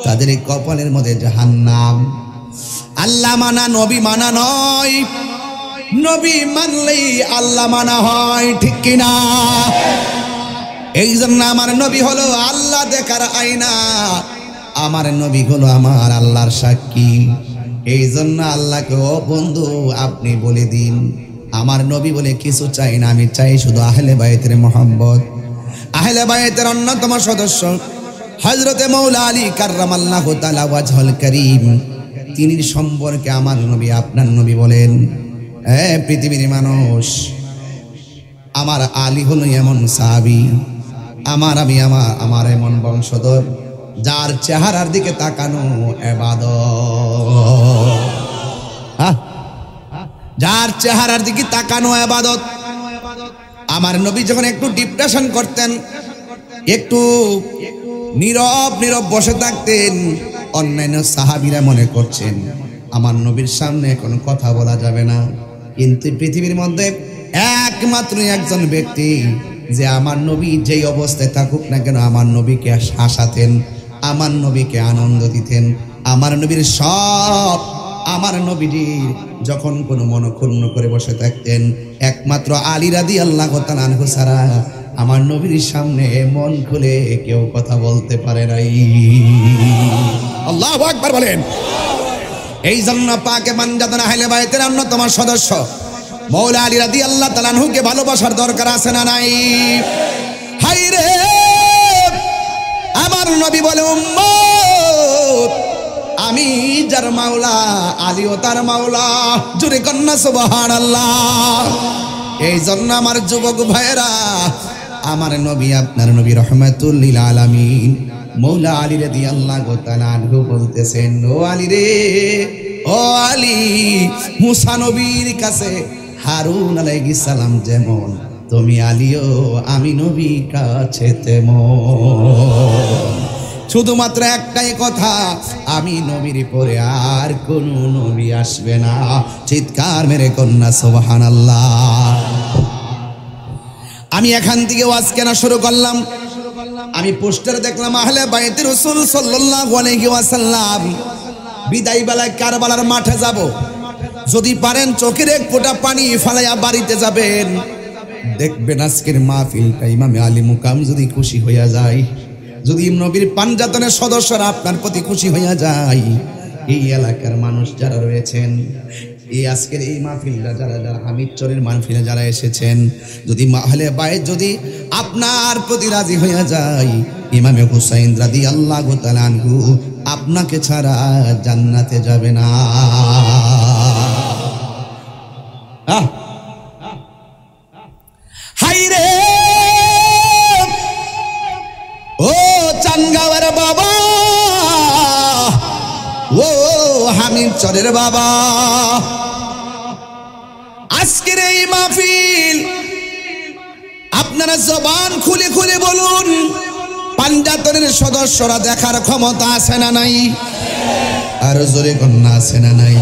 তাদের কপালের মধ্যে জাহান্নাম। আল্লাহ মানা নবী মানা নয়, নবী মানলেই আল্লাহ মানা হয়, ঠিক কিনা? এই জন্য আমার নবী হলো আল্লাহ দেখার আয়না, আমার নবী হলো আমার আল্লাহর সাক্ষী। এই জন্য আল্লাহকে, ও বন্ধু আপনি বলে দিন, আমার নবী বলে কিছু চাই না, আমি চাই শুধু আহলে বায়তের মহব্বত। আহলে বায়তের অন্যতম সদস্য হযরতে মৌলা আলী কাররামাল্লাহু তাআলা ওয়াজহুল কারীম, তিনি সম্পর্কে আমার নবী, আপনার নবী বলেন, পৃথিবীর মানুষ, আমার আলী হলো এমন সাহাবী, আমার এমন বংশধর যার চেহারার দিকে তাকানো ইবাদত, যার চেহারার দিকে তাকানো ইবাদত। আমার নবী যখন একটু ডিপ্রেশন করতেন, একটু নীরব নীরব বসে থাকতেন, অন্যান্য সাহাবীরা মনে করছেন আমার নবীর সামনে কোনো কথা বলা যাবে না। কিন্তু পৃথিবীর মধ্যে একমাত্র একজন ব্যক্তি যে আমার নবী যেই অবস্থায় থাকুক না কেন আমার নবীকে হাসাতেন, আমার নবীকে আনন্দ দিতেন। আমার নবীর সব, আমার নবীজির যখন কোনো মনক্ষুণ্ণ করে বসে থাকতেন, একমাত্র আলী রাদিয়াল্লাহু তাআলা আনহু ছাড়া আমার নবীর সামনে মন খুলে কেউ কথা বলতে পারে নাই। আল্লাহু আকবার বলেন। এই জন্য পাকে মানজাদান আহলে বায়তের অন্যতম সদস্য মৌলা আলী রাদিয়াল্লাহু তাআলা আনহুকে ভালোবাসার দরকার আছে না নাই? হায় রে, আমার নবী বলে, উম্মত আমি যার মাওলা আলীও তার মাওলা, জোরে কন্যা সুবহানাল্লাহ। এই জন্য আমার যুবক ভাইরা, আমার নবী, আপনার নবী রাহমাতুল লিল আলামিন মৌলা আলী রাদিয়াল্লাহু তাআলা আনহু বলতেছেন, ও আলী রে, ও আলী, মুসা নবীর কাছে হারুন আলাইহিস সালাম যেমন, তুমি আলীও আমি নবীর কাছে তেমন। শুধুমাত্র একটাই কথা, আমি নবীর পরে আর কোন নবী আসবে না। চিৎকার মেরে কন্যা সুবহানাল্লাহ। আমি এখান থেকে ওয়াজ কেন শুরু করলাম, আমি পোস্টারে দেখলাম আহলে বাইতে রাসূল সাল্লাল্লাহু আলাইহি ওয়াসাল্লাম বিদায় বেলায় কারবালার মাঠে যাব, যদি পারেন চোখের এক ফোঁটা পানি ফালাইয়া বাড়িতে যাবেন। দেখবেন আজকের মাহফিলটা ইমামে আলী মুকাম যদি খুশি হইয়া যায়, যদি নবীর পাঞ্জাতনের সদস্যরা আপনার প্রতি খুশি হইয়া যায়, এই এলাকার মানুষ যারা রয়েছেন, এই আজকের এই মাহফিলটা যারা যারা হামিদচরের মাহফিলে যারা এসেছেন, যদি আহলে বাইত যদি আপনার প্রতি রাজি হইয়া যায়, ইমামে হুসাইন রাদিয়াল্লাহু তাআলা আনহু আপনাকে ছাড়া জান্নাতে যাবে না। হাইরে ও চানগাঁওয়ের বাবা, ও হামিদচরের বাবা, আজকের এই মাহফিল আপনারা জবান খুলে খুলে বলুন, পাঞ্জাতনের সদস্যরা দেখার ক্ষমতা আছে না নাই? আর জোরে কন্যা আছে না নাই?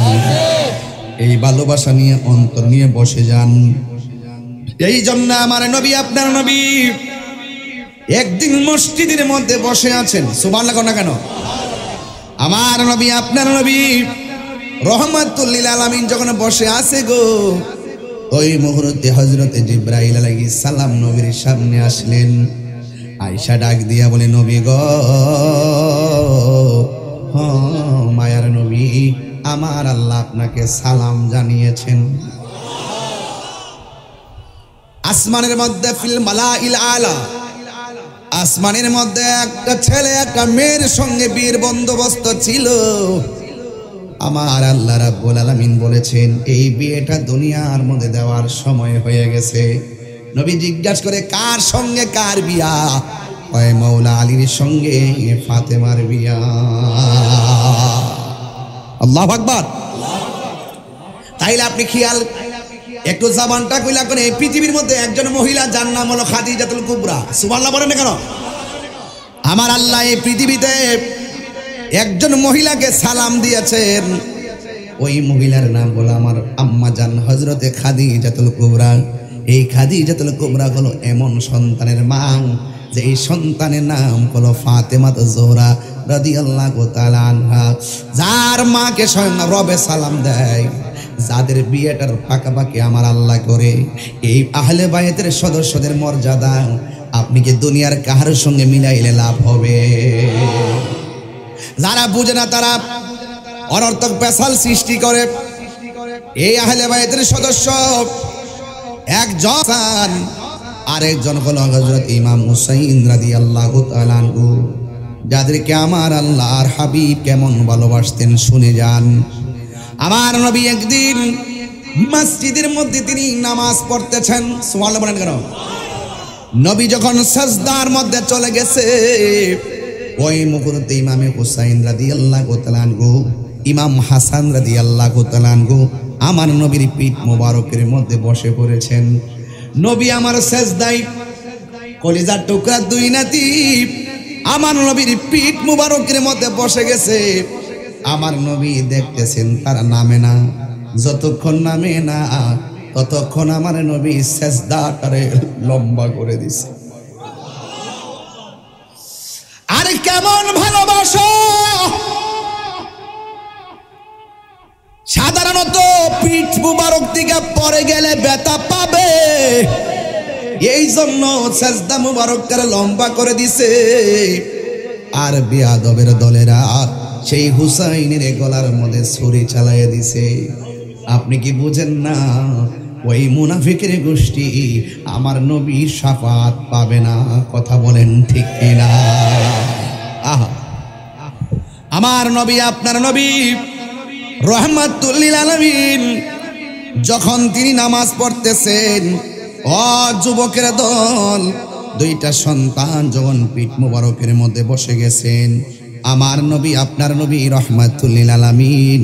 এই ভালোবাসা নিয়ে অন্তর নিয়ে বসে যান। এই জন্য আমার নবী আপনার নবী একদিন মসজিদের মধ্যে বসে আছেন, সুবহানাল্লাহ না কেন? আমার নবী আপনার নবী রহমাতুল লিল আলামিন যখন বসে আছে গো, ওই মুহূর্তে হযরতে জিবরাইল আলাইহিস সালাম নবীর সামনে আসলেন। আয়েশা ডাক দিয়া বলে, নবী গো, মায়ার নবী, আমার আল্লাহ আপনাকে সালাম জানিয়েছেন। আসমানের মধ্যে ফিল মালাইল আলা, আসমানের মধ্যে একটা ছেলে একটা মেয়ের সঙ্গে বিয়ের বন্দোবস্ত ছিল। আমার আল্লাহ রাব্বুল আলামিন বলেছেন, এই বিয়েটা দুনিয়ার মধ্যে দেওয়ার সময় হয়ে গেছে। নবী জিজ্ঞাসা করে, কার সঙ্গে কার বিয়া? ওই মাওলা আলীর সঙ্গে ফাতেমার বিয়া। আল্লাহু আকবার। তাইলে আপনি খেয়াল একটু জবানটা কইলা করে, এই পৃথিবীর মধ্যে একজন মহিলা যার নাম হলো খাদিজাতুল কুবরা, সুবহানাল্লাহ বলেন না কেন? আমার আল্লাহ এই পৃথিবীতে একজন মহিলাকে সালাম দিয়েছেন, ওই মহিলার নাম হলো আমার আম্মা জান হযরতে খাদিজাতুল কুবরা। এই খাদিজাতুল কুবরা হলো এমন সন্তানের মা যে এই সন্তানের নাম হলো ফাতেমা জোহরা রাদিয়াল্লাহু তাআলা আনহা, যার মাকে স্বয়ং রবে সালাম দেয়, যাদের বিয়েটার পাকাপাকি আমার আল্লাহ করে। এই আহলে বায়তের সদস্যদের মর্যাদা আপনি কি দুনিয়ার কাহার সঙ্গে মিলাইলে লাভ হবে? যারা বুঝে না তারা অনর্থক পেশাল সৃষ্টি করে। এই আহলে বায়তের সদস্য একজন, আরেকজন হলো হযরত ইমাম হুসাইন রাদিয়াল্লাহু তাআলা আনহু, যাদেরকে আমার আল্লাহর হাবিব কেমন ভালোবাসতেন শুনে যান। আমার নবী একদিন মসজিদের মধ্যে তিনি নামাজ পড়তেছেন, সুবহানাল্লাহ বলেন কেন? নবী যখন সাজদার মধ্যে চলে গেছে, ওই মুহূর্তে ইমামে হুসাইন রাদিয়াল্লাহু তাআলা আনহু, ইমাম হাসান রাদিয়াল্লাহু তাআলা আনহু আমার নবীর পিঠ মোবারকের মধ্যে বসে পড়েছেন। নবী আমার সাজদায় কলিজার টুকরা দুই নাতি আমার নবীর পিঠ মোবারকের মধ্যে বসে গেছে। আমার নবী দেখতেছেন তারা নামে না, যতক্ষণ নামে না ততক্ষণ আমার নবী সাজদাটারে লম্বা করে দিছে। আর কেমন ভালোবাসা! সাধারণত পিঠ মুবারক দিকে পরে গেলে ব্যথা পাবে, এই জন্য সাজদা মুবারকটারে লম্বা করে দিছে। আর বেয়াদবের দলেরা সেই হুসাইনের গলার মধ্যে ছুরি চালাইয়া দিছে। আপনি কি বুঝেন না? ওই মুনাফিকের গোষ্ঠী আমার নবীর শাফাত পাবে না। কথা বলেন ঠিক কিনা? আহা, আমার নবী আপনার নবী রহমাতুল লিল আলামিন যখন তিনি নামাজ পড়তেছেন, ও যুবকের দল, দুইটা সন্তান যখন পিঠ মুবারকের মধ্যে বসে গেছেন, আমার নবী আপনার নবী রহমাতুল লিল আলামিন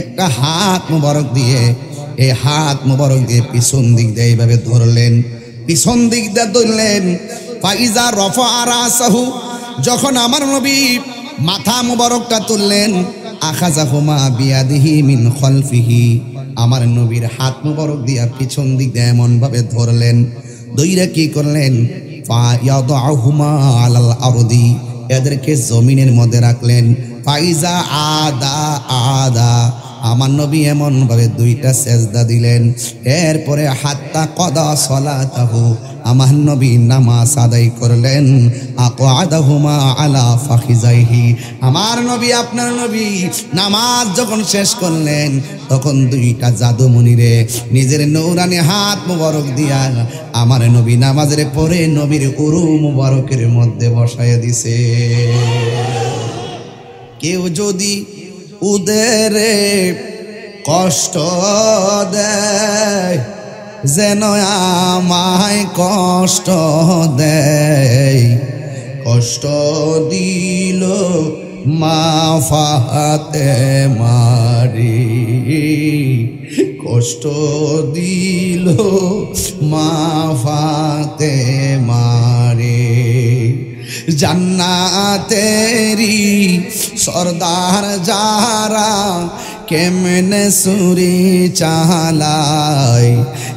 একটা হাত মুবারক দিয়ে, এই হাত মুবারক দিয়ে পিছন দিক দিয়ে এইভাবে ধরলেন, পিছন দিক দিয়ে ধরলেন। ফাইজা রফা রাসাহু, যখন আমার নবী মাথা মুবারকটা তুললেন, আখাযাহুমা বিয়াদিহি মিন খালফিহি, আমার নবীর হাত মুবারক দিয়া পিছন দিক দিয়ে এমন ভাবে ধরলেন, দইরা কি করলেন? ফায়াদাহুমা আলাল আরদি, এদেরকে জমিনের মধ্যে রাখলেন। ফাইজা আদা আদা, আমার নবী এমন ভাবে দুইটা সেজদা দিলেন, এরপরে হাত্তা কদা সলাতাহু, আমার নবী নামাজ আদায় করলেন। আকাদাহুমা আলা ফাখিজাইহি, আমার নবী আপনার নবী নামাজ যখন শেষ করলেন তখন দুইটা জাদুমণিরে নিজের নৌরানি হাত মুবারক দিয়া আমার নবী নামাজের পরে নবীর উরু মুবারকের মধ্যে বসায় দিছে। কেউ যদি উদেরে কষ্ট দেয়, যেন আমায় কষ্ট দেয়, কষ্ট দিল মা ফাতেমারে, কষ্ট দিল মা ফাতেমারে। জান্নাতেরি সরদার যারা কেমনে সুরি চালায়,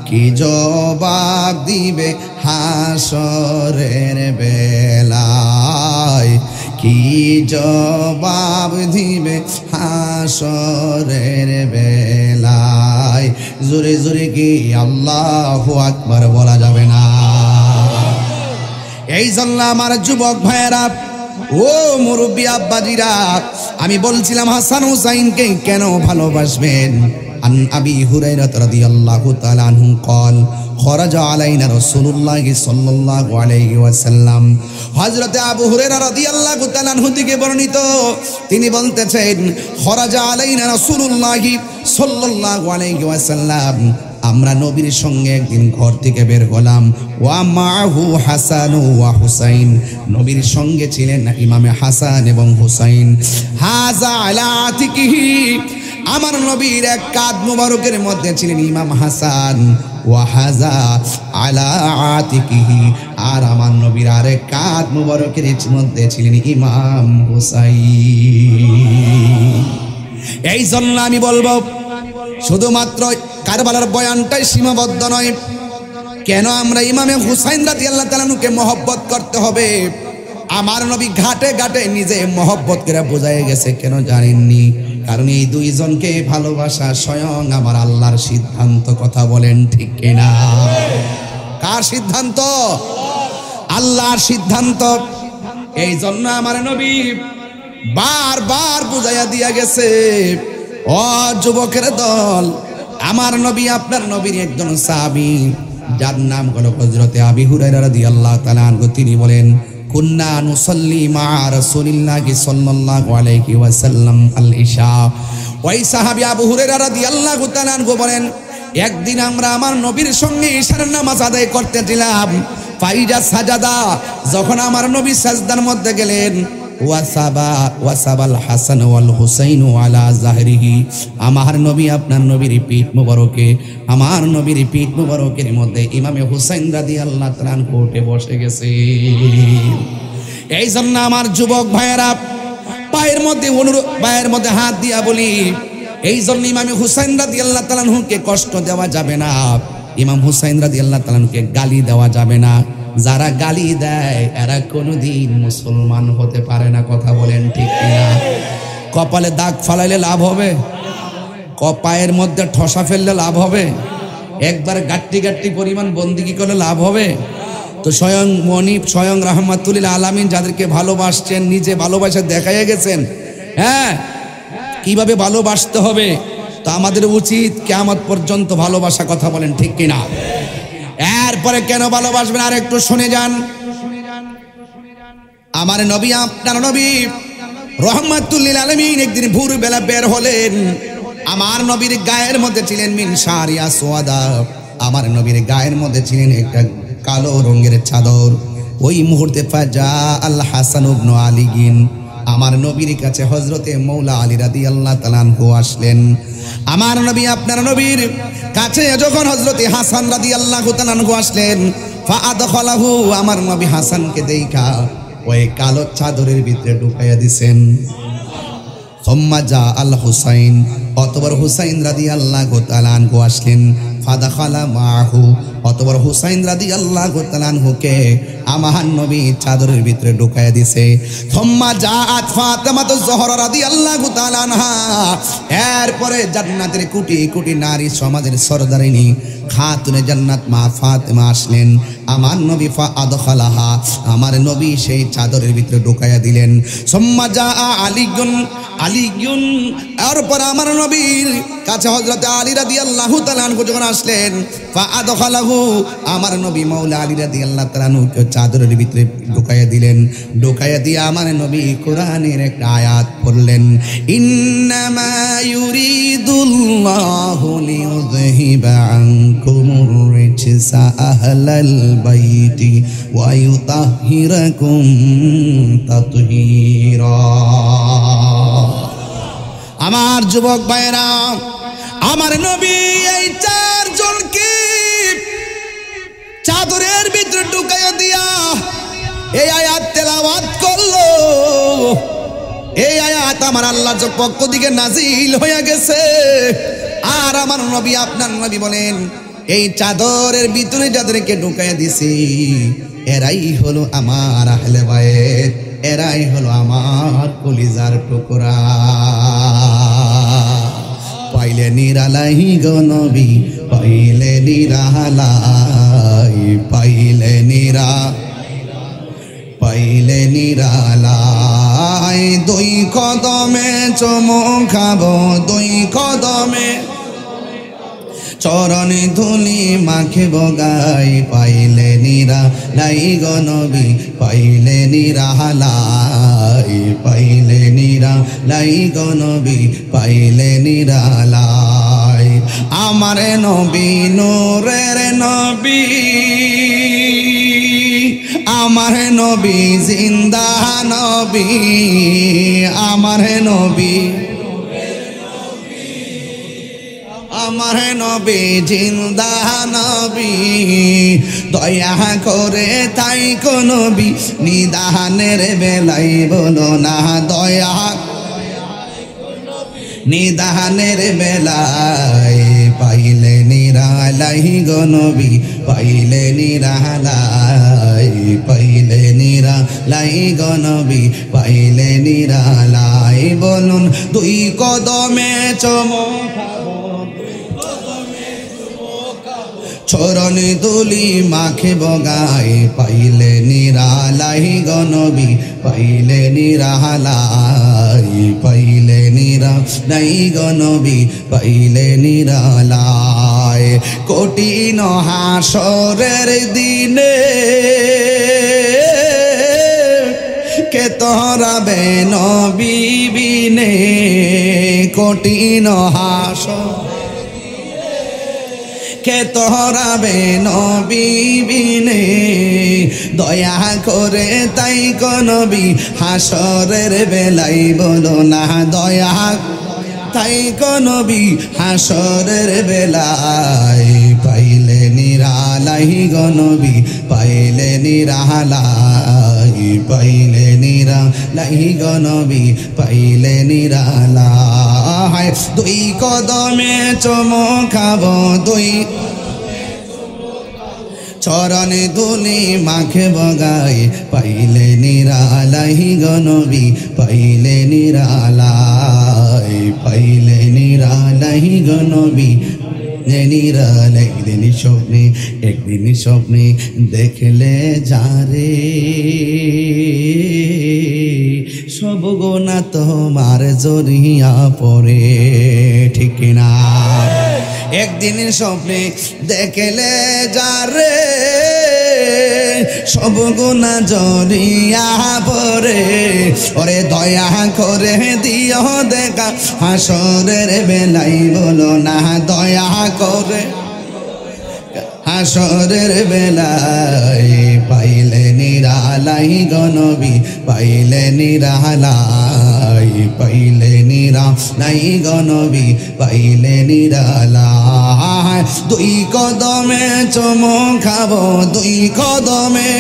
কি জবাব দিবে হাসরের বেলায়, কি জবাব দিবে হাসরের বেলায়। জোরে জোরে কি আল্লাহু আকবার বলা যাবে না? এই জন্য আমার যুবক ভাইয়েরা, ও মুরব্বী আব্বাজিরা, আমি বলছিলাম হাসান হুসাইনকে কেন ভালোবাসবেন। আন আবি হুরায়রা রাদিয়াল্লাহু তাআলা আনহু قال خرج علينا رسول الله صلى الله عليه وسلم। হযরত আবু হুরায়রা রাদিয়াল্লাহু তাআলা আনহু থেকে বর্ণিত, তিনি বলতেছেন خرج علينا رسول الله صلى الله عليه وسلم, আমরা নবীর সঙ্গে একদিন ঘর থেকে বের হলাম। ওয়া মাহু হাসান ওয়া হুসাইন, নবীর সঙ্গে ছিলেন ইমামে হাসান এবং হুসাইন। হাযা আলা আতিকিহি, আমার নবীর এক কাঁধ মুবারকের মধ্যে ছিলেন ইমাম হাসান। ওয়া হাযা আলা আতিকিহি, আর আমার নবীর আরেক কাঁধ মুবারকের মধ্যে ছিলেন ইমাম হুসাইন। এই জন্য আমি বলবো, শুধুমাত্র কারবালার বয়ানটাই সীমাবদ্ধ নয়, কেন আমরা ইমামে হুসাইন রাদিয়াল্লাহু তাআলা আনহুকে মহব্বত করতে হবে। আমার নবী ঘাটে ঘাটে নিজে মহব্বত করে বোঝায় গেছে, কেন জানেননি? কারণ এই দুইজনকে ভালোবাসা স্বয়ং আমার আল্লাহর সিদ্ধান্ত। কথা বলেন ঠিক কিনা? কার সিদ্ধান্ত? আল্লাহর সিদ্ধান্ত। এই জন্য আমার নবী বারবার বুঝাইয়া দিয়া গেছে, ও যুবকের দল, আমার নবী আপনার নবীর একজন সাহাবী, যার নাম হলো হযরত আবী হুরায়রা রাদিয়াল্লাহু তাআলা আনহু। তিনি বলেন, কুন্না নুসাল্লি মা রাসূলিল্লাহি সাল্লাল্লাহু আলাইহি ওয়াসাল্লাম আল ইশা। ওই সাহাবী আবু হুরায়রা রাদিয়াল্লাহু তাআলা আনহু বলেন, একদিন আমরা আমার নবীর সঙ্গে ইশার নামাজ আদায় করতেছিলাম। ফাইজা সাজাদা, যখন আমার নবী সাজদার মধ্যে গেলেন, ওয়াসাবাল হাসান ওয়াল হুসাইন আলা জাহরিহি, আমার নবী আপনার নবীর পিঠ মুবারকে, আমার নবীর পিঠ মুবারকের মধ্যে ইমামে হুসাইন রাদিয়াল্লাহু তাআলা আনহু উঠে বসে গেছে। এই জন্য আমার যুবক ভাইয়েরা, পায়ের মধ্যে হাত দিয়া বলি, এই জন্য ইমামে হুসাইন রাদিয়াল্লাহু তাআলা আনহুকে কষ্ট দেওয়া যাবে না, ইমাম হুসাইন রাদিয়াল্লাহু তাআলা আনহুকে গালি দেওয়া যাবে না। যারা গালি দেয় এরা কোনোদিন মুসলমান হতে পারে না। কথা বলেন ঠিক কিনা? কপালে দাগ ফালাইলে লাভ হবে? পায়ের মধ্যে ঠসা ফেললে লাভ হবে? একবার গাট্টি গাট্টি পরিমাণ বন্দিগি করলে লাভ হবে? তো স্বয়ং মনিব, স্বয়ং রাহমাতুল আলামিন যাদেরকে ভালোবাসছেন, নিজে ভালোবাসা দেখাইয়া গেছেন, হ্যাঁ, কিভাবে ভালোবাসতে হবে। তো আমাদের উচিত কিয়ামত পর্যন্ত ভালোবাসা। কথা বলেন ঠিক কিনা? এরপরে কেন ভালোবাসবেন আর একটু শুনে যান। আমার নবী আপনার নবী রাহমাতুল লিল আলামিন একদিন ভোরবেলা বের হলেন। আমার নবীর গায়ের মধ্যে ছিলেন মিন শারিয়া সোয়াদা, আমার নবীর গায়ের মধ্যে ছিলেন একটা কালো রঙের চাদর। ওই মুহূর্তে ফাজা আল হাসান ইবনে আলীগিন, আমার নবীর কাছে হযরতে মৌলা আলী রাদিয়াল্লাহু তাআলা আনহু আসলেন। আমার নবী আপনার নবীর কাছে যখন হযরতে হাসান রাদিয়াল্লাহু তাআলা আনহু আসলেন, ফাআদখালাহু, আমার নবী হাসানকে দেখা ওই কালো চাদরের ভিতরে ঢুকাইয়া দিবেন। সুম্মা জা আল হুসাইন, অতঃপর হুসাইন রাদিয়াল্লাহু তাআলা আনহু আসলেন। ফাদাখালা মাহু, অতঃপর হুসাইন রাদিয়াল্লাহু তাআলা আনহুকে আমার নবী চাদরের ভিতরে ঢুকায়া দিছে। থম্মা জাআত ফাতেমাতু জোহরা রাদিয়াল্লাহু তাআলা আনহা, এরপরে জান্নাতের কোটি কোটি নারী সমাজের সরদারিনী খাতুনে জান্নাত মা ফাতেমা আসলেন। আমার নবী ফা আদখালাহা, আমার নবী সেই চাদরের ভিতরে ঢুকায়া দিলেন। সুম্মা জাআ আলীগুন, আলীগুন, এরপর আমার নবীর কাছে হযরত আলী রাদিয়াল্লাহু তাআলা আনহু যখন আসলেন, ফা আদখালাহু, আমার নবী মাওলা আলী রাদিয়াল্লাহু তাআলা আনহুকে চাদরের ভিতরে ঢুকায়া দিলেন। ঢুকায়া দিয়ে আমার নবী কোরআনের একটা আয়াত পড়লেন, ইন্নামা ইউরিদুল্লাহু লিইউযহিবা আনকুমুর রিজসা আহলাল বাইতি ওয়া ইউতাহহিরাকুম তাতহীরা। আমার যুবক ভাইরা, আমার নবী এই চারজনকে চাদরের ভিতরে ঢুকাইয়া দিয়া এই আয়াত তেলাওয়াত করলো। এই আয়াত আমার আল্লাহর পক্ষ থেকে নাজিল হয়ে গেছে। আর আমার নবী, আপনার নবী বলেন, এই চাদরের ভিতরে যাদেরকে ঢুকাইয়া দিছি এরাই হলো আমার আহলে বাইত, এরাই হলো আমার কলিজার টুকরা। পাইলে নিরালাই গো নবী, পাইলে নিরালাই, পাইলে পাইলে নিরালাই। দুই কদমে চুমু খাবো, দুই কদমে চরণ ধুলি মাখিব গাই, পাইলে নিরালাই গো নবী, পাইলে নিরালাই, পাইলে নিরালাই গো নবী, পাইলে নিরালাই। আমার নবী নূরের নবী, আমার নবী জিন্দা নবী, আমার নবী, আমার নবী জিন্দা নবী। দয়া করে তাই কো নবী, নিদানের বেলায় বলো না দয়া, নিদানের বেলায় পাইলে নিরালাই গো নবী, পাইলে নিরালাই, পাইলে নিরালাই গো নবী, পাইলে নিরালাই। বলুন দুই কদমে চুমু খাবো, চরণ দুলি মাখিব গায়ে, পাইলে নিরালাই গো নবী, পাইলে নিরালাই, পাইলে নিরালাই গো নবী, পাইলে নিরালাই। কঠিন হাসরের দিনে কে তোরাবে নবী বিনে, কঠিন হাসর কে তোরাবে নবী বিনে। দয়া করে তাই কো নবী, হাসরের বেলায় বলো না দয়া, তাই কো নবী হাসরের বেলায় পাইলে নিরালাই গো নবী, পাইলে নিরালাই, পাইলে নিরালাই গো নবী, পাইলে নিরালাই। দুই কদমে চুমু খাবো, দুই চরণ দুলি মাখিব গায়ে, পাইলে নিরালাই গো নবী, পাইলে নিরালাই, পাইলে নিরালাই গো নবী, নিরালাই। একদিন স্বপ্নে, একদিন স্বপ্নে দেখলে যারে, সব গোনা তোমার জড়িয়া পড়ে, ঠিক না? একদিন স্বপ্নে দেখলে যারে, সব গুনাহ জড়িয়া পড়ে। ওরে দয়া করে দিও দেখা, হাসরের বেলায় বলো না দয়া করে, হাসরের বেলায় পাইলে নিরালাই গো নবী, পাইলে নিরালাই, পাইলে নিরালাই গো নবী, পাইলে নিরালাই। দুই কদমে চুমু খাবো, দুই কদমে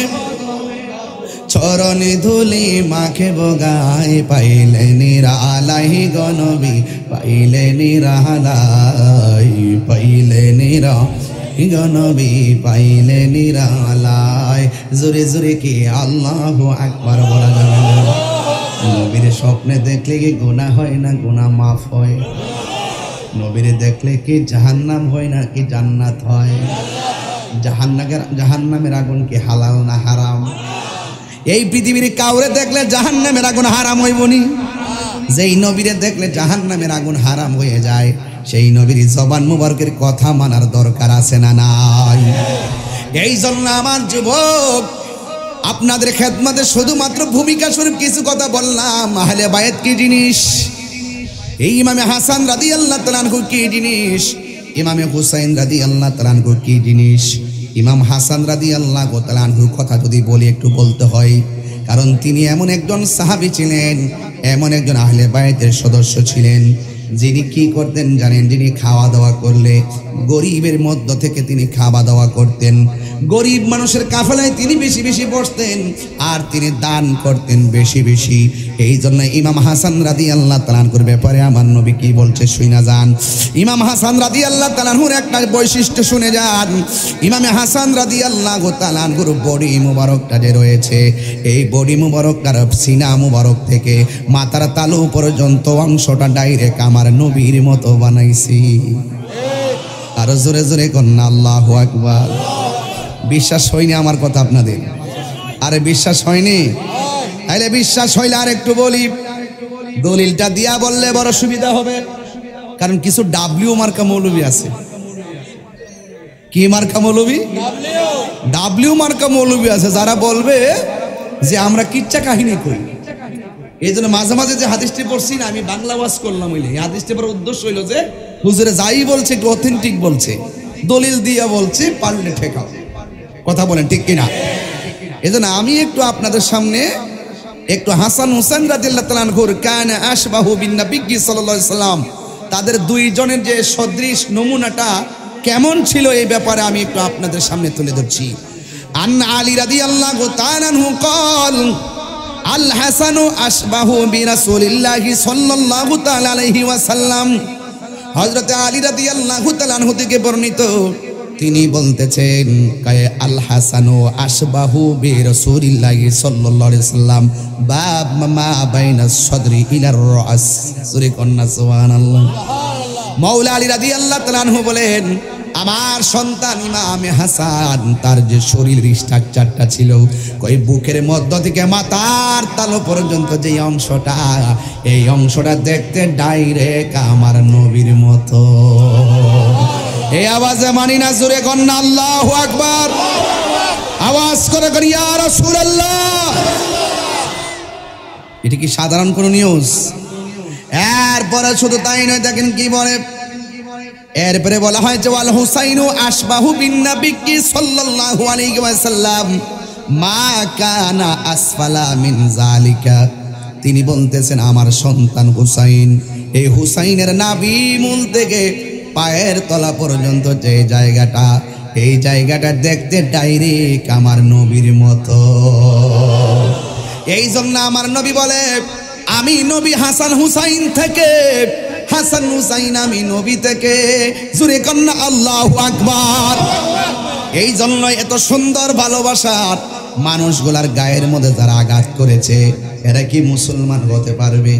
চরণে ধুলি মাখে বগায়, পাইলে নিরালাই গনবী, পাইলে নিরালাই, পাইলে নিরা গনবী, পাইলে নিরালাই। জোরে জোরে কি আল্লাহু আকবার বলা যাবে না? নবীর স্বপ্নে দেখলে কি গুনাহ হয় না গুনাহ মাফ হয়? নবীরে দেখলে কি জাহান্নাম হয় না কি জান্নাত হয়? জাহান্নামের আগুন কি হালাল না হারাম? এই পৃথিবীর কাউরে দেখলে জাহান্নামের আগুন হারাম হইবনি? যেই নবীরে দেখলে জাহান্নামের আগুন হারাম হয়ে যায়, সেই নবীর জবান মুবারকের কথা মানার দরকার আছে না নাই? এই জন্য আমার যুবক, আপনাদের খেদমতে শুধুমাত্র ভূমিকা স্বরূপ কিছু কথা বললাম। আহলে বায়াত কি জিনিস, এই ইমামে হাসান রাদিয়াল্লাহু তাআলা আনহু কি জিনিস, ইমামে হুসাইন রাদিয়াল্লাহু তাআলা আনহু কি জিনিস। ইমাম হাসান রাদিয়াল্লাহু তাআলা আনহুর কথা যদি বলি একটু বলতে হয়, কারণ তিনি এমন একজন সাহাবী ছিলেন, এমন একজন আহলে বায়াতের সদস্য ছিলেন, যিনি কি করতেন জানেন? যিনি খাওয়া দাওয়া করলে গরিবের মধ্য থেকে তিনি খাওয়া দাওয়া করতেন। গরিব মানুষের কাফেলায় তিনি বেশি বেশি বসতেন, আর তিনি দান করতেন বেশি বেশি। এই জন্য ইমাম হাসান রাদিয়াল্লাহু তাআলা আনহুর ব্যাপারে আমার নবী কি বলছে শুনে যান। ইমাম হাসান রাদিয়াল্লাহু তাআলা আনহুর একটা বৈশিষ্ট্য শুনে যান। ইমামে হাসান রাদিয়াল্লাহু তাআলা আনহুর বডি মুবারকটা যে রয়েছে, এই বডি মুবারকটার সিনা মুবারক থেকে মাথার তালু পর্যন্ত অংশটা ডাইরেক্ট আমার নবীর মতো বানাইছি। আরো জোরে জোরে কন্যা আল্লাহু আকবার। বিশ্বাস হয়নি আমার কথা আপনাদের? আরে বিশ্বাস হয়নি? তাইলে বিশ্বাস হইলে আর একটু বলি, দলিলটা দিয়া বললে বড় সুবিধা হবে। কারণ কিছু ডাব্লিউ মার্কা মৌলবী আছে। কি মার্কা মৌলবী? ডাব্লিউ মার্কা মৌলবী আছে, যারা বলবে যে আমরা কিচ্ছা কাহিনী করি। এই জন্য মাঝে মাঝে যে হাদিসটি পড়ছি না, আমি বাংলা ওয়াজ করলাম, হইলে এই হাদিসটি পড়ার উদ্দেশ্য হইল যে হুজুরে যাই বলছে একটু অথেন্টিক বলছে, দলিল দিয়া বলছে, পারলে ঠেকাও। কথা বলেন ঠিক কিনা? এই জন্য আমি একটু আপনাদের সামনে একটু হাসান হুসাইন রাদিয়াল্লাহু তাআলা আনহুর কানা আশবাহু বিন নবী সাল্লাল্লাহু আলাইহি সাল্লাম, তাদের দুইজনের যে সদৃশ নমুনাটা কেমন ছিল এই ব্যাপারে আমি একটু আপনাদের সামনে তুলে ধরছি। আন আলী রাদিয়াল্লাহু তাআলা আনহু قال আল হাসানু আশবাহু বিরাসূলিল্লাহি সাল্লাল্লাহু তাআলা আলাইহি ওয়াসাল্লাম। হযরত আলী রাদিয়াল্লাহু তাআলা আনহু থেকে বর্ণিত, তিনি বলতেছেন আল হাসানু আশবাহু বিরাসূলিল্লাহি সাল্লাল্লাহু আলাইহি ওয়াসাল্লাম বাব মা বাইনা সদরি ইলার রাস। সূরা কন্যা সুবহানাল্লাহ। মাওলা আলী রাদিয়াল্লাহু তাআলা আনহু বলেন, আমার সন্তান ইমামে হাসান তার যে শরীর স্ট্রাকচারটা ছিল, কই বুকের মধ্য থেকে মাথার তালু পর্যন্ত যে অংশটা, এই অংশটা দেখতে ডাইরেক্ট আমার নবীর মতো। এই আওয়াজে মানি না জোরে কন্যা আল্লাহু আকবার। আওয়াজ করে করি ইয়া রাসূলুল্লাহ। এটা কি সাধারণ কোন নিউজ? এরপরে শুধু তাই নয়, দেখেন কি বলে, এরপরে বলা হয় যে ওয়াল হুসাইনু আশবাহু বিন নবী সাল্লাল্লাহু আলাইহি ওয়াসাল্লাম মা কানা আসফালা মিন যালিকা। তিনি বলতেছেন আমার সন্তান হুসাইন, এই হুসাইনের নাভি মূল থেকে পায়ের তলা পর্যন্ত যে জায়গাটা, এই জায়গাটা দেখতে ডাইরেক্ট আমার নবীর মতো। এই জন্য আমার নবী বলে, আমি নবী হাসান হুসাইন থেকে, হাসান হুসাইন আমি নবী থেকে। জোরে কন্যা আল্লাহু আকবার। এই জন্য এত সুন্দর ভালোবাসার মানুষগুলার গায়ের মধ্যে যারা আঘাত করেছে, এরা কি মুসলমান হতে পারবে?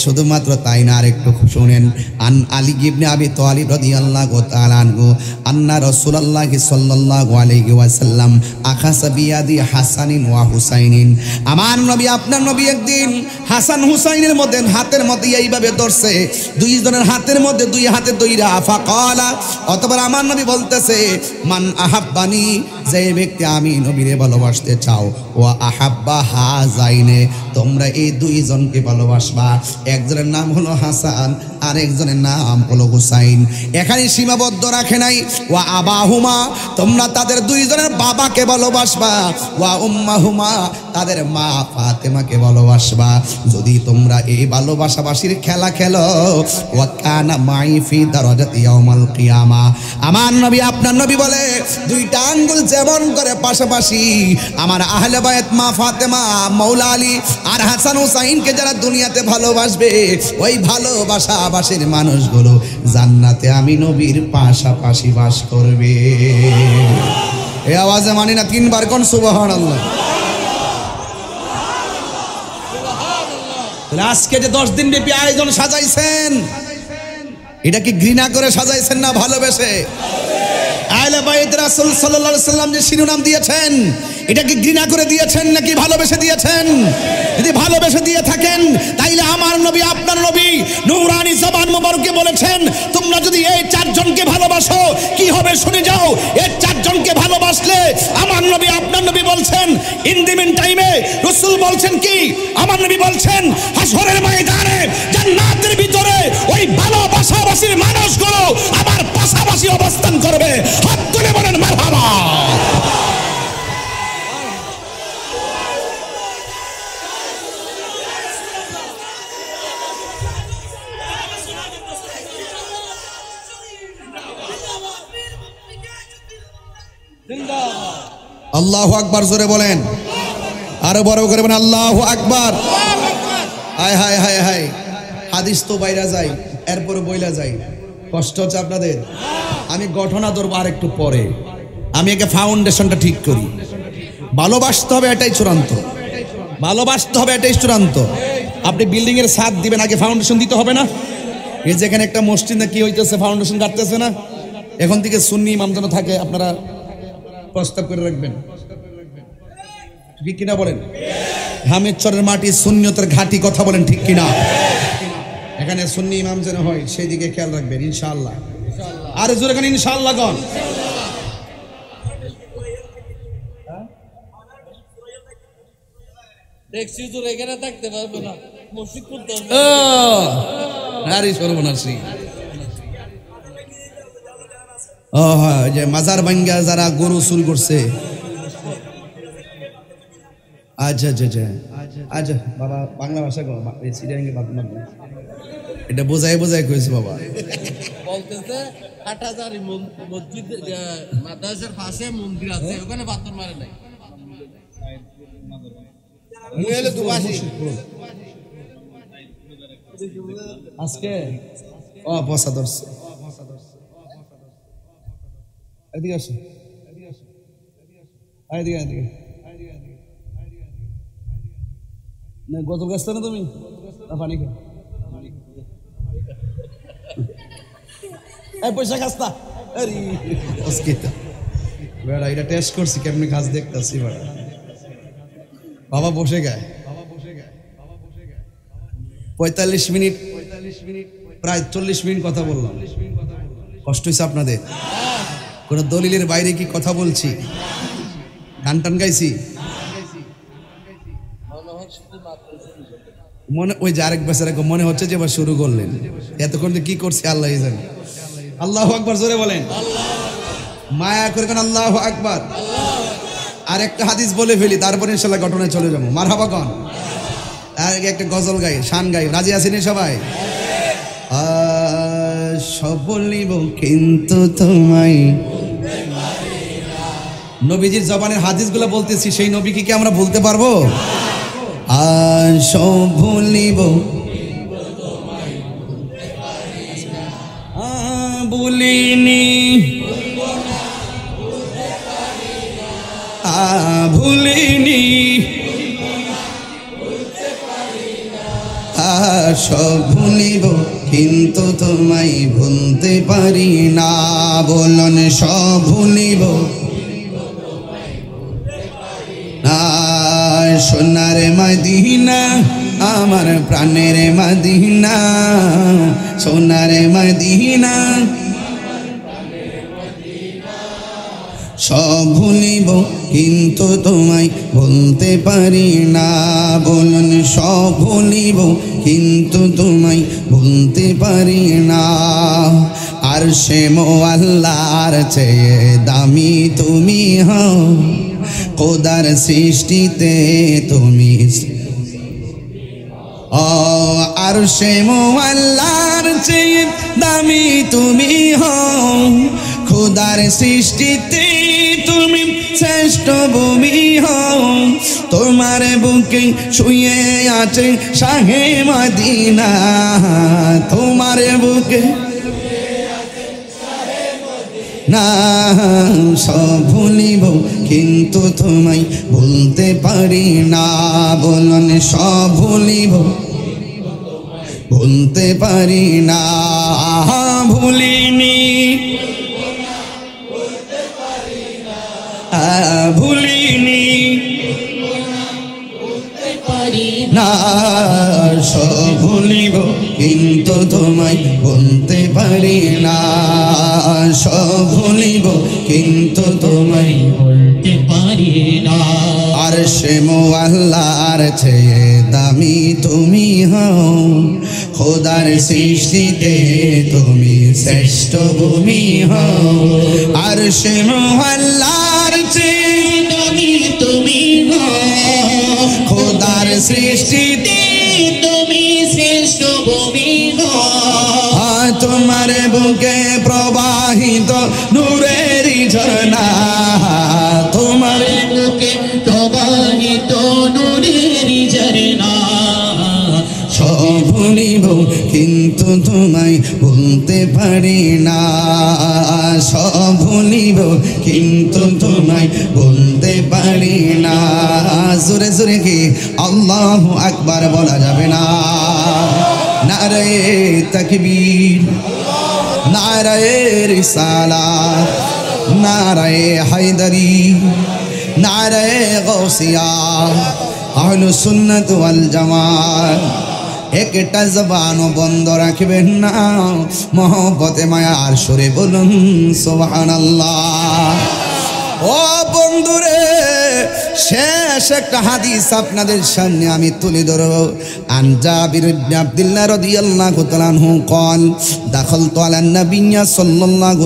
শুধুমাত্র তাই না, আরেকটু শুনেন। আন আলী ইবনে আবি তালিব রাদিয়াল্লাহু তাআলা আনহু আন্না রাসূলুল্লাহি সাল্লাল্লাহু আলাইহি ওয়াসাল্লাম আখাসা বিয়াদি হাসানিন ওয়া হুসাইনিন। আমার নবী, আপনার নবী একদিন হাসান হুসাইনের মধ্যে হাতের মধ্যে এইভাবে ধরছে, দুইজনের হাতের মধ্যে দুই হাতে দইরা ফাকালা, অতঃপর আমার নবী বলতেছে, মান আহাব্বানি, যে ব্যক্তি আমি নবীরে ভালোবাসতে চাও, ওয়া আহাব্বা হাযাইনে, তোমরা এই দুইজনকে ভালোবাসবা। একজনের নাম হলো হাসান আর একজনের নাম হলো হুসাইন। এখানে সীমাবদ্ধ রাখে নাই ওয়া আবাহুমা, তোমরা তাদের দুইজনের বাবাকে ভালোবাসবা। ওয়া উম্মাহুমা, তাদের মা ফাতেমাকে ভালোবাসবা। যদি তোমরা এই ভালোবাসাবাসীর খেলা খেলো, ওয়া কানা মাই ফি দারাজাতি ইয়াউমাল কিয়ামা, আমার নবী আপনার নবী বলে দুইটা আঙ্গুল যেমন করে পাশাপাশি আমার আহলে বায়াত মা ফাতেমা, মাওলা আলী আর হাসান হুসাইনকে যারা দুনিয়াতে ভালোবাসবে, ওই ভালোবাসাবাসীর মানুষগুলো জান্নাতে আমি নবীর পাশাপাশি বাস করবে। এই আওয়াজে মানি না তিনবার কোন সুবহানাল্লাহ। আজকে যে 10 দিন ব্যাপী আয়োজন সাজাইছেন, এটা কি ঘৃণা করে সাজাইছেন না ভালোবেসে? আহলে বাইত রাসূল সাল্লাল্লাহু আলাইহি সাল্লাম যে শিরোনাম দিয়েছেন, এটা কি ঘৃণা করে দিয়েছেন নাকি ভালোবেসে দিয়েছেন? যদি ভালোবেসে দিয়ে থাকেন তাইলে আমার নবী আপনার নবী নূরানি জবান মুবারকে বলেছেন, তোমরা যদি এই চারজনকে ভালোবাসো কি হবে শুনে যাও। এই চারজনকে ভালোবাসলে আমার নবী আপনার নবী বলছেন, ইন দি মিন টাইমে রাসূল বলছেন কি, আমার নবী বলছেন হাশরের ময়দানে জান্নাতের ভিতরে ওই ভালোবাসাবাসীর মানুষগুলো আবার পাশাপাশি অবস্থান করবে। হাত তুলে বলেন মারহাবা। আল্লাহু আকবার, জোরে বলেন, আরো বড় করে বলেন আল্লাহু আকবার। হায় হায় হায় হায়, হাদিস তো বাইরা যায়, এরপরে বইলা যায়। কষ্ট হচ্ছে আপনাদের? আমি ঘটনা ধরবো আর একটু পরে, আমি একে ফাউন্ডেশনটা ঠিক করি। ভালোবাসতে হবে, এটাই চূড়ান্ত। ভালোবাসতে হবে, এটাই চূড়ান্ত। আপনি বিল্ডিং এর ছাদ দিবেন, আগে ফাউন্ডেশন দিতে হবে না? এই যেখানে একটা মসজিদ না কি হইতেছে, ফাউন্ডেশন কাটতেছে না? এখন থেকে সুন্নি ইমাম যেন থাকে, আপনারা প্রস্তাব করে রাখবেন, ঠিক কিনা বলেন? হামিদচরের মাটি সুন্নিয়তের ঘাটি, কথা বলেন ঠিক কিনা? এখানে সুন্নি ইমাম যেন হয়, সেই দিকে খেয়াল রাখবেন ইনশাআল্লাহ। আর জোরে গান ইনশাআল্লাহ গান। দেখছি তো এখানে থাকতে পারবো না, মসজিদ করতে হবে। আরে সর্বনাশী। ও হ্যাঁ, যে মাজার ভাঙ্গা যারা গরু চুরি করছে। আচ্ছা আচ্ছা আচ্ছা আচ্ছা বাবা, বাংলা ভাষা কো, এটা বোঝাই বোঝাই কইছে বাবা। বলতেছে হাটাজারি মসজিদ মাদ্রাসার পাশে মন্দির আছে, ওখানে পাথর মারে নাই। আজকে ও বসা ধরছে, এদিকে আসো, এদিকে এদিকে। না গজল গাছতে না তুমি, পানি খা, পয়সা খাস্তা। বেড়া এটা টেস্ট করছি কেমনি গাছ দেখতেছি। বেড়া বাবা বসে গায় 45 মিনিট, প্রায় 40 মিনিট কথা বললাম। কষ্ট হয়েছে আপনাদের? কোন দলিলের বাইরে কি কথা বলছি? গান টান গাইছি? মনে ওই যে আরেক বছর মনে হচ্ছে যে এবার শুরু করলেন, এতক্ষণ কি করছি আল্লাহ জানে। আল্লাহু আকবার, জোরে বলেন মায়া করে কেন আল্লাহু আকবার। আর একটা হাদিস বলে ফেলি, তারপরে ইনশাআল্লাহ ঘটনায় চলে যাবো। মারহাবা কন। আর একটা গজল গাই, শান গাই, রাজি আছেন সবাই? সব বলিব কিন্তু তোমায়, নবীজির জবানের হাদিসগুলো বলতেছি, সেই নবীকে কি আমরা বলতে পারবো? সব ভুলিব ভুলিনি, ভুলিনি, সব ভুলিব কিন্তু তোমায় ভুলতে পারি না। বলন সব ভুলিব না। সোনার মদিনা আমার প্রাণের মদিনা, সোনার মদিনা সব ভুলিব কিন্তু তোমায় ভুলতে পারি না। বলুন সব ভুলিব কিন্তু তোমায় ভুলতে পারি না। আর সে মোয়াল্লার চেয়ে দামি তুমি হও, খোদার সৃষ্টিতে তুমি। আর সে মোয়াল্লার চেয়ে দামি তুমি হও, খোদার সৃষ্টিতে তুমি শ্রেষ্ঠ ভূমি হও। তোমার বুকে শুয়ে আছে শাহে মদিনা, তোমার বুকে না। সব ভুলিব কিন্তু তোমায় ভুলতে পারি না। বলুন সব ভুলিব ভুলতে পারি না। ভুলিনি ভুলিনি না। সব ভুলিব কিন্তু তোমায় ভুলতে পারি না। সব ভুলিব কিন্তু তোমায় বলতে পারি না। আর সে মোয়াল্লার চেয়ে দামি তুমি হও, খোদার সৃষ্টিতে তুমি শ্রেষ্ঠ ভূমি হও। আর সে মোয়াল্লার চেয়ে দামি তুমি হও, খোদার সৃষ্টিতে তুমি শ্রেষ্ঠ ভূমি হও। তোমার বুকে প্রবাহিত নূরের ঝর্ণা, তোমার বুকে প্রবাহিত নূরের ঝরনা। সব ভুলিব কিন্তু তোমায় ভুলতে পারি না। সব ভুলিব কিন্তু তোমায় ভুলতে পারি না। জোরে জোরে কি আল্লাহু আকবার বলা যাবে না? নারে তাকবীর, নারে রিসালাত, নারে হায়দারি, নারে গৌসিয়া, আহলুস সুন্নাত ওয়াল জামাত। একটা জবানও বন্ধ রাখবেন না, মহব্বতে মায়ার সুরে বলুন সুবহানাল্লাহ। ও বন্ধুরে, শেষ একটা হাদিস আপনাদের সামনে আমি তুলে ধরব। আন জাবির ইবনে আব্দুল্লাহ রাদিয়াল্লাহু তাআলা আনহু قال دخلت على النبي صلى الله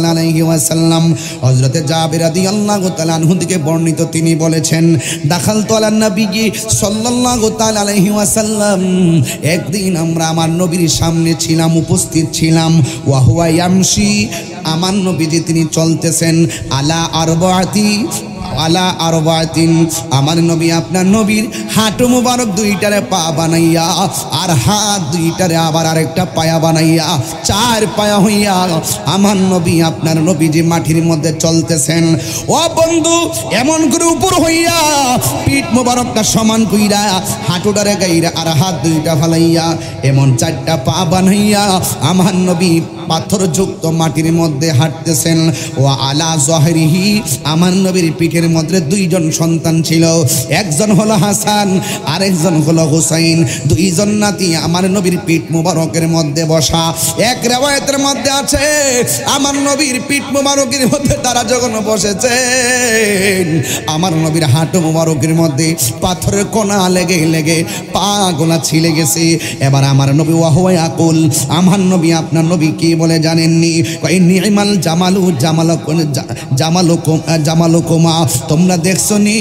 عليه وسلم। হযরত জাবির রাদিয়াল্লাহু তাআলা আনহু থেকে বর্ণিত, তিনি বলেছেন দাখালতু আলা নবী সাল্লাল্লাহু তাআলা আলাইহি ওয়াসাল্লাম, একদিন আমরা আমার নবীর সামনে ছিলাম, উপস্থিত ছিলাম। ওয়া হুয়া ইয়ামশি, আমার নবীজি তিনি চলতেছেন আলা আরবাতিন, আমার নবী আপনার নবীর হাঁটু মুবারক দুইটারে পা বানাইয়া, আর হাত দুইটারে আবার আরেকটা পায়া বানাইয়া, চার পায়া হইয়া আমার নবী আপনার নবীজি মাটির মধ্যে চলতেছেন। ও বন্ধু, এমন করে উপর হইয়া পিঠ মুবারকটা সমান কইরা, হাঁটুটারে গাইরা আর হাত দুইটা ফালাইয়া, এমন চারটা পা বানাইয়া আমার নবী পাথরযুক্ত মাটির মধ্যে হাঁটতেছেন। ও আলা জহরিহি, আমার নবীর পিঠের মধ্যে দুইজন সন্তান ছিল, একজন হলো হাসান আর একজন হলো হুসাইন। দুইজন নাতি আমার নবীর পিঠ মুবারকের মধ্যে বসা। এক রিওয়ায়াতের মধ্যে আছে আমার নবীর পিঠ মুবারকের মধ্যে তারা যখন বসেছে, আমার নবীর হাঁটু মুবারকের মধ্যে পাথরের কোনা লেগে লেগে পা গোলা ছিঁড়ে গেছে। এবার আমার নবী ওয়াহুয়া ইয়াকুল, আমার নবী আপনার নবী কি বলে জানেননি? নি'মাল জামালুকুমা, তোমরা দেখছো নি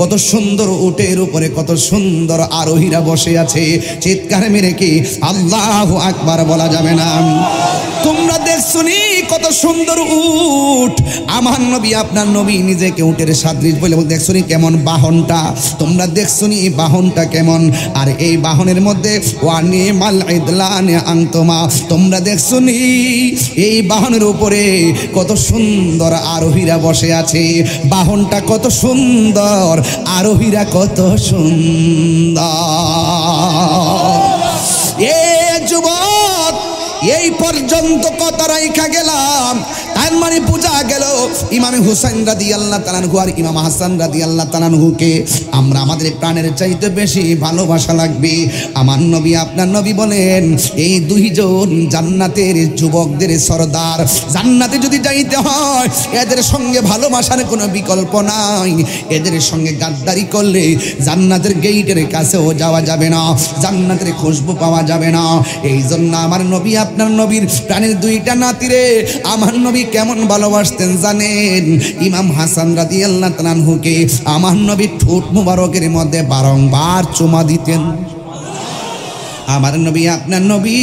কত সুন্দর উটের উপরে কত সুন্দর আরোহীরা বসে আছে। চিৎকার মেরে কি আল্লাহু আকবার বলা যাবে না? তোমরা দেখছো নি কত সুন্দর উট। আমার নবী আপনার নবী নিজেকে উটের সাদৃশ বলে দেখছো নি কেমন বাহনটা, তোমরা দেখছো নি এই বাহনটা কেমন। আর এই বাহনের মধ্যে ওয়ানিমাল ইদলানে আনতুমা, তোমরা দেখছো নি এই বাহনের উপরে কত সুন্দর আরোহীরা বসে আছে। বাহনটা কত সুন্দর, আরোহীরা কত সুন্দর। এ যুবক, এই পর্যন্ত কথা রাইখা গেলাম, তার মানে বোঝা গেল ইমাম হুসাইন রাদিয়াল্লাহু তাআলা আনহু আর ইমাম হাসান রাদিয়াল্লাহু তাআলা আনহুকে আমরা আমাদের প্রাণের চাইতে বেশি ভালোবাসা লাগবে। আমার নবী আপনার নবী বলেন এই দুইজন জান্নাতের যুবকদের সরদার, জান্নাতে যদি যাইতে হয় এদের সঙ্গে ভালোবাসার কোনো বিকল্প নাই। এদের সঙ্গে গাদ্দারি করলে জান্নাতের গেটের কাছেও যাওয়া যাবে না, জান্নাতের খুশবু পাওয়া যাবে না। এই জন্য আমার নবী আপনার নবীর প্রাণের দুইটা নাতিরে আমার নবী কেমন ভালোবাসতেন জানেন? ইমাম হাসান রাদিয়াল্লাহু তাআলা আনহুকে আমার নবী ঠোঁট মুবারকের মধ্যে বারংবার চুমা দিতেন। আমার নবী আপনার নবী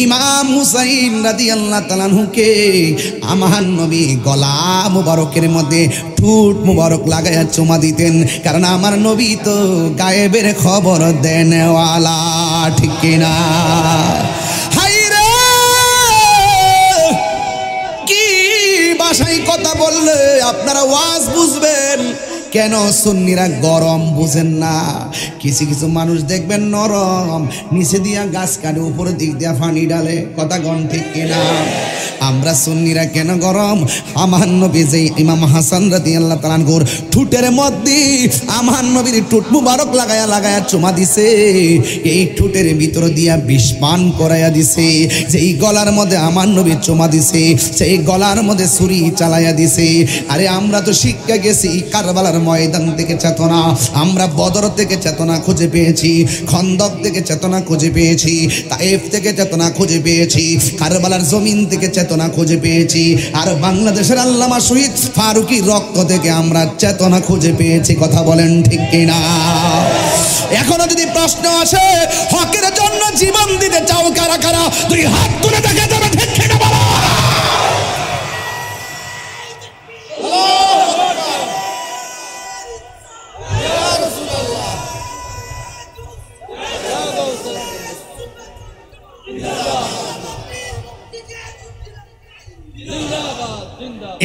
ইমাম হুসাইন রাদিয়াল্লাহু তাআলা আনহুকে আমার নবী গলা মুবারকের মধ্যে ঠোঁট মুবারক লাগায়া চুমা দিতেন, কারণ আমার নবী তো গায়েবের খবর দেনওয়ালা, ঠিক কিনা? ভাষায় কথা বললে আপনারা ওয়াজ বুঝবেন, কেন সুন্নিরা গরম বুঝেন না? কিছু কিছু মানুষ দেখবেন নরম, নিচে দিয়া গাছ কাটে উপরের দিক দিয়া পানি ডালে, কথা গণ ঠিক কিনা? আমরা সুন্নিরা কেন গরম? আমার নবী যে ইমাম হাসান রাদিয়াল্লাহু তাআলা আনহুর ঠোঁটের মধ্যে আমার নবীর ঠোঁট মুবারক লাগায়া লাগায়া চুমা দিছে, এই ঠোঁটের ভিতর দিয়া বিষ পান করাইয়া দিছে। যেই গলার মধ্যে আমার নবী চুমা দিছে সেই গলার মধ্যে ছুরি চালাইয়া দিছে। আরে আমরা তো শিক্ষা গেছি কারবালার ময়দান থেকে চেতনা, আমরা বদর থেকে চেতনা খুঁজে পেয়েছি, খন্দক থেকে চেতনা খুঁজে পেয়েছি, তায়েফ থেকে চেতনা খুঁজে পেয়েছি, কারবালার জমিন থেকে চেতনা খুঁজে পেয়েছি, আর বাংলাদেশের আল্লামা শহীদ ফারুকী রক্ত থেকে আমরা চেতনা খুঁজে পেয়েছি। কথা বলেন ঠিক কিনা? এখনো যদি প্রশ্ন আসে হকের জন্য জীবন দিতে চাও কারা কারা, দুই হাত তুলে দেখা যাবে, ঠিক কিনা বলো?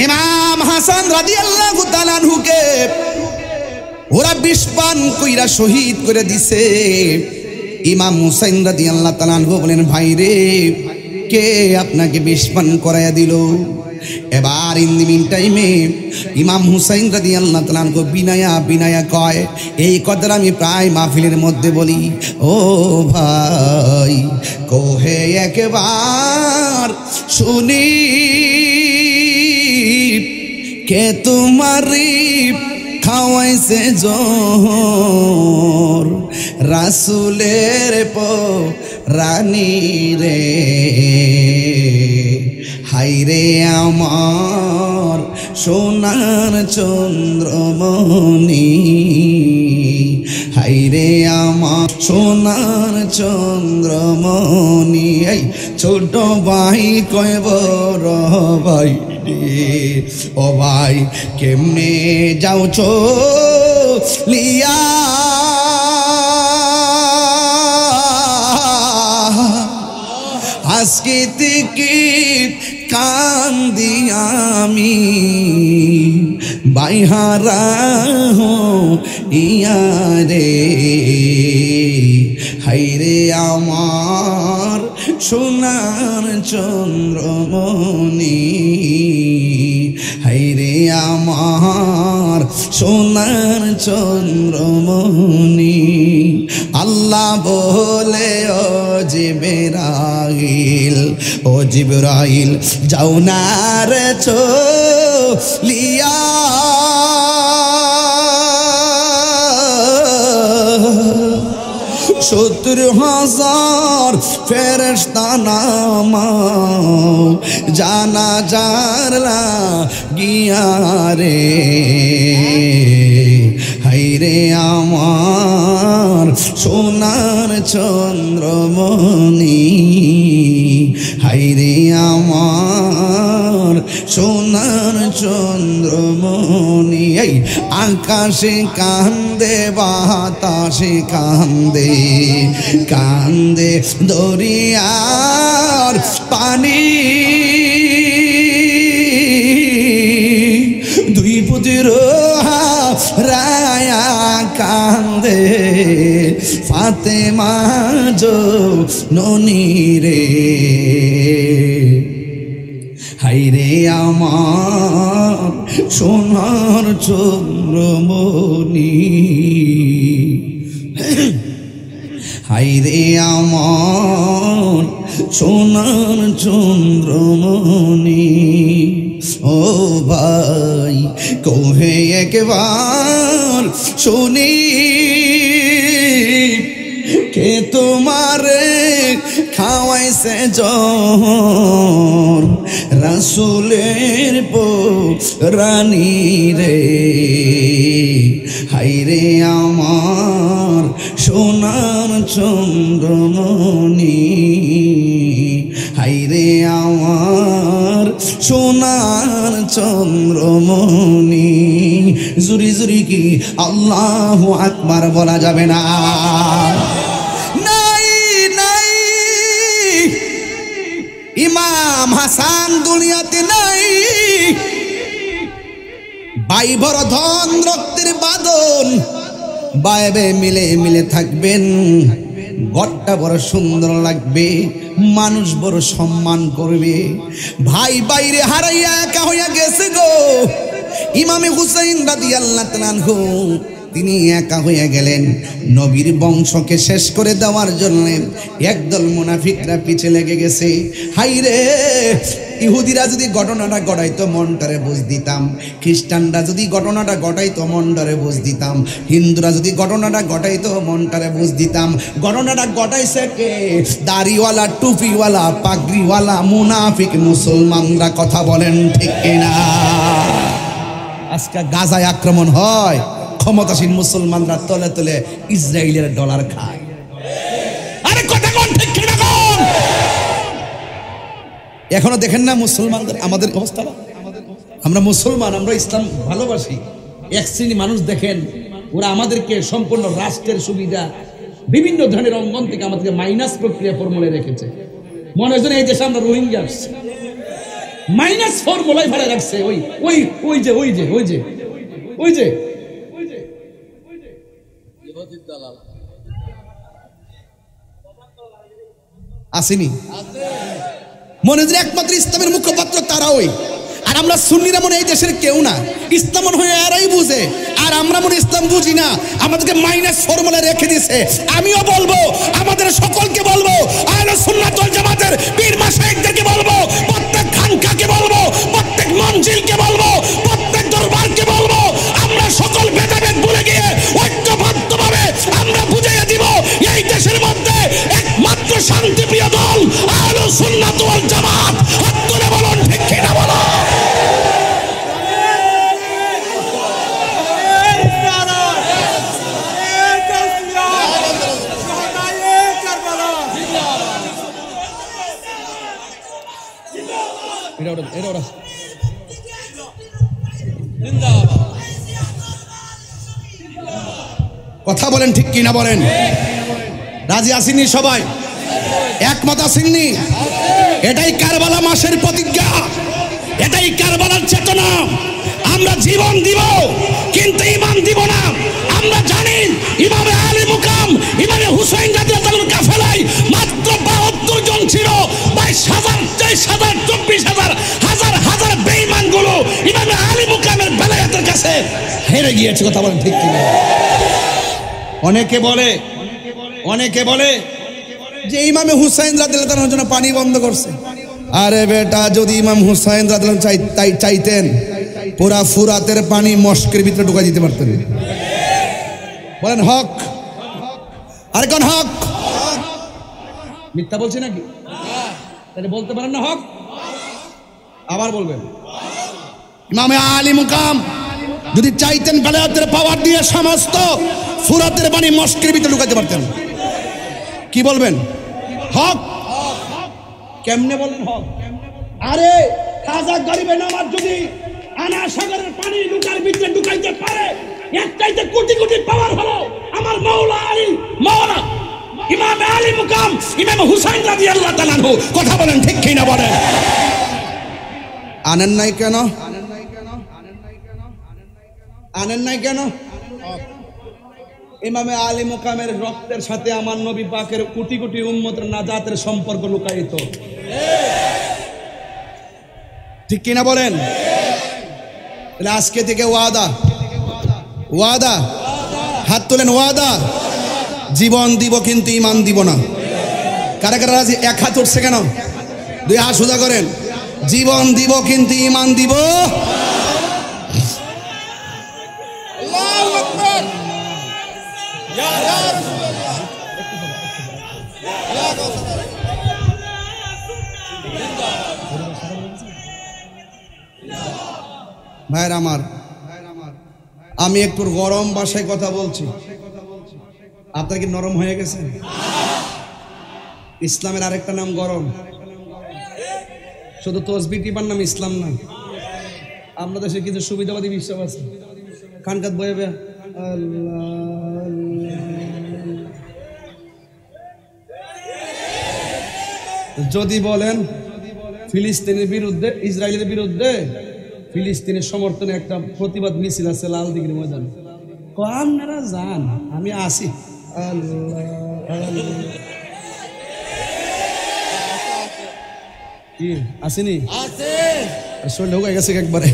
ইমাম হাসান রাদিয়াল্লাহু তাআলা আনহুকে ওরা বিষ পান কইরা শহীদ করে দিছে। ইমাম হুসাইন রাদিয়াল্লাহু তাআলা আনহু বলেন, ভাই রে, কে আপনাকে বিষ পান করাইয়া দিল? এবার ইন দি মিন টাইমে ইমাম হুসাইন রাদিয়াল্লাহু তাআলা আনহু বিনায়া বিনায়া কয়, এই কথাটা আমি প্রায় মাহফিলের মধ্যে বলি, ও ভাই কোহে একবার শুনি কে তোমারি খাওয়াইছে জোর রাসূলের রানী রে, হাইরে আমার সোনার চন্দ্রমণি, হাইরে আমার সোনার চন্দ্রমণি। এই ছোট ভাই কয় বড় ভাই রে, ও ভাই কেমনে যাও লিয়া আজকে থেকে কান্দি আমি বাইহারা ইয়ারে, হাইরে আমার সোনার চন্দ্রমণি, হাইরে আমার সোনার চন্দ্রমণি। আল্লাহ বলে ও জিবরাইল, ও জিবরাইল যাও না রে চলিয়া, সত্তর হাজার ফেরেশতা নামাও জানাজার লাগিয়া রে, হাইরে আমার সোনার চন্দ্রমণি, হাইরে আমার সোনার চন্দ্রমণি। এই আকাশে কান্দে বাতাসে কান্দে, কান্দে দরিয়ার পানি, দুই পুত্র রায়া কান্দে ফাতেমা জননী রে, হাইরে আমার সোনার চন্দ্রমণি, হাইরে আমার সোনার চন্দ্রমণি। ও ভাই কহে একবার শুনি, কে তোমারে খাওয়াইছে জহর রাসূলের রানী রে। হাইরে আমার সোনার চন্দ্রমণি, হাইরে আমার সোনার চন্দ্রমণি। জুরি জুরি কি আল্লাহু আকবার বলা যাবে না? নাই নাই, ইমাম হাসান দুনিয়াতে নাই। ভাই বড় ধন রক্তের বাঁধন, বাইবে মিলে মিলে থাকবেন, ঘরটা বড় সুন্দর লাগবে, মানুষ বড় সম্মান করবে। ভাই বাইরে হারাইয়া একা হইয়া গেছে গো। ইমামে হুসাইন রাদিয়াল্লাহু তাআলা আনহু তিনি একা হইয়া গেলেন। নবীর বংশকে শেষ করে দেওয়ার জন্য একদল মুনাফিকরা পিছে লেগে গেছে। হাইরে, ইহুদিরা যদি ঘটনাটা ঘটাইতো মনটারে বুঝ দিতাম, খ্রিস্টানরা যদি ঘটনাটা ঘটাইতো মনটারে বুঝ দিতাম, হিন্দুরা যদি ঘটনাটা ঘটাইতো মনটারে বুঝ দিতাম। ঘটনাটা ঘটাইছে কে? দাড়িওয়ালা, টুপিওয়ালা, পাগড়িওয়ালা মুনাফিক মুসলমানরা। কথা বলেন ঠিক কিনা? আজকে গাজায় আক্রমণ হয়, ক্ষমতাসীন মুসলমানরা তলে তলে ইসরায়েলের ডলার খায়। আরে কথা কোন ঠিক কিনা কোন? এখনো দেখেন না মুসলমানদের আমাদের অবস্থা? আমরা মুসলমান, আমরা ইসলাম ভালোবাসি। এক শ্রেণী মানুষ দেখেন, ওরা আমাদেরকে সম্পূর্ণ রাষ্ট্রের সুবিধা বিভিন্ন ধরনের অঙ্গন থেকে আমাদেরকে মাইনাস প্রক্রিয়া ফর্মুলায় রেখেছে। মনে হয় এই দেশে আমরা রোহিঙ্গা আসছি, মাইনাস ফর্মুলায় ফেলে রাখছে। ওই ওই ওই যে ওই যে ওই যে ওই যে আসেনি মনে হয় একমাত্র ইসলামের মুখপাত্র তারা। ওই আর আমরা সুন্নিরা মনে এই দেশের কেউ না, ইসলাম মনে হয় এরাই বুঝে, আর আমরা মনে ইসলাম বুঝি না, আমাদেরকে মাইনাস ফর্মুলা রেখে দিয়েছে। আমিও বলবো, আমাদের সকলকে বলবো, আহলে সুন্নাত ওয়াল জামাতের পীর মাশায়েখদেরকে বলবো, প্রত্যেক খানকাকে বলবো, প্রত্যেক মঞ্জিলকে বলবো, প্রত্যেক দরবারকে বলবো, আমরা সকল ভেদাভেদ ভুলে গিয়ে ঐক্যবদ্ধভাবে আমরা বুঝিয়ে দিব এই দেশের মধ্যে একমাত্র শান্তিপ্রিয় দল আহলে সুন্নাত ওয়াল জামাত। হাত তুলে বলুন ঠিক কিনা বলো? কথা বলেন ঠিক কিনা বলেন? রাজি আসেননি সবাই? একমত আসেননি? এটাই কারবালা মাসের প্রতিজ্ঞা, এটাই কারবালার চেতনা। আমরা জীবন দিব কিন্তু ইমান দিব না। আমরা জানি ইমামে আলী মুকাম ইমামে হুসাইন রাদিয়াল্লাহু তাআলার কাফেলায় মাত্র 72 জন ছিল। 22,000, 23,000, 24,000 হাজার হাজার বেঈমানগুলো ইমামে আলী মুকামের বেলায়েতের কাছে হেরে গিয়েছে। কথা বলেন ঠিক কিনা? অনেকে বলে যে ইমামে হুসাইন রাদিয়াল্লাহু তাআলার জন্য পানি বন্ধ করছে। আরে বেটা, যদি ইমাম হুসাইন রাদিয়াল্লাহু তাআলা চাইতেন পুরা ফুরাতের পানি মস্কের ভিতরে ঢুকাই দিতে পারতেন। বলেন হক? আরে কোন হক? মিথ্যা বলছে নাকি? তাহলে বলতে পারেন না হক? আবার বলবেন। ইমামে আলী মুকাম যদি চাইতেন বেলায়েতের পাওয়ার দিয়ে সমস্ত ফুরাতের পানি মস্কের ভিতরে ঢুকাইতে পারতেন। কি বলবেন? হক? কেমনে বলেন হক? আরে খাজা গরিবে নামাজ যদি আনা সাগরের পানি লুকার ভিতরে ঢুকাইতে পারে, এর চাইতে কোটি কোটি পাওয়ার হলো আমার মাওলা আলী, মাওলা ইমাম আলী মুকাম ইমাম হুসাইন রাদিয়াল্লাহু তাআলা আনহু। কথা বলেন ঠিক কিনা বলেন? আনেন নাই কেন? আনেন নাই কেন? ইমামে আলী মুকামের রক্তের সাথে আমার নবী পাকের কোটি কোটি উম্মতের নাজাতের সম্পর্ক লুকায়িত। ঠিক কিনা বলেন? তাহলে আজকে থেকে ওয়াদা, ওয়াদা, হাত তোলেন, ওয়াদা, জীবন দিব কিন্তু ইমান দিব না। কারা কারা রাজি? এক হাত উঠছে কেন? দুই হাত সোজা করেন। জীবন দিব কিন্তু ইমান দিব। আল্লাহু আকবার। ভাইয়ের আমার, আমি একটু গরম ভাষায় কথা বলছি, আপনার কি নরম হয়ে গেছে? ইসলামের আরেকটা নাম গরম, শুধু তসবিহ টিপার নাম ইসলাম না। আমরা দেশে কিছু সুবিধাবাদী বিশ্বাস আছে, খানকাত বয়ে বে যদি বলেন ফিলিস্তিনের বিরুদ্ধে, ইসরায়েলের বিরুদ্ধে ফিলিস্তিনের সমর্থনে একটা প্রতিবাদ মিছিল আছে লাল দিঘির ময়দানে, আপনারা যান, আমি আসি। কি আসেনি? শরীর হয়ে গেছে একবারে,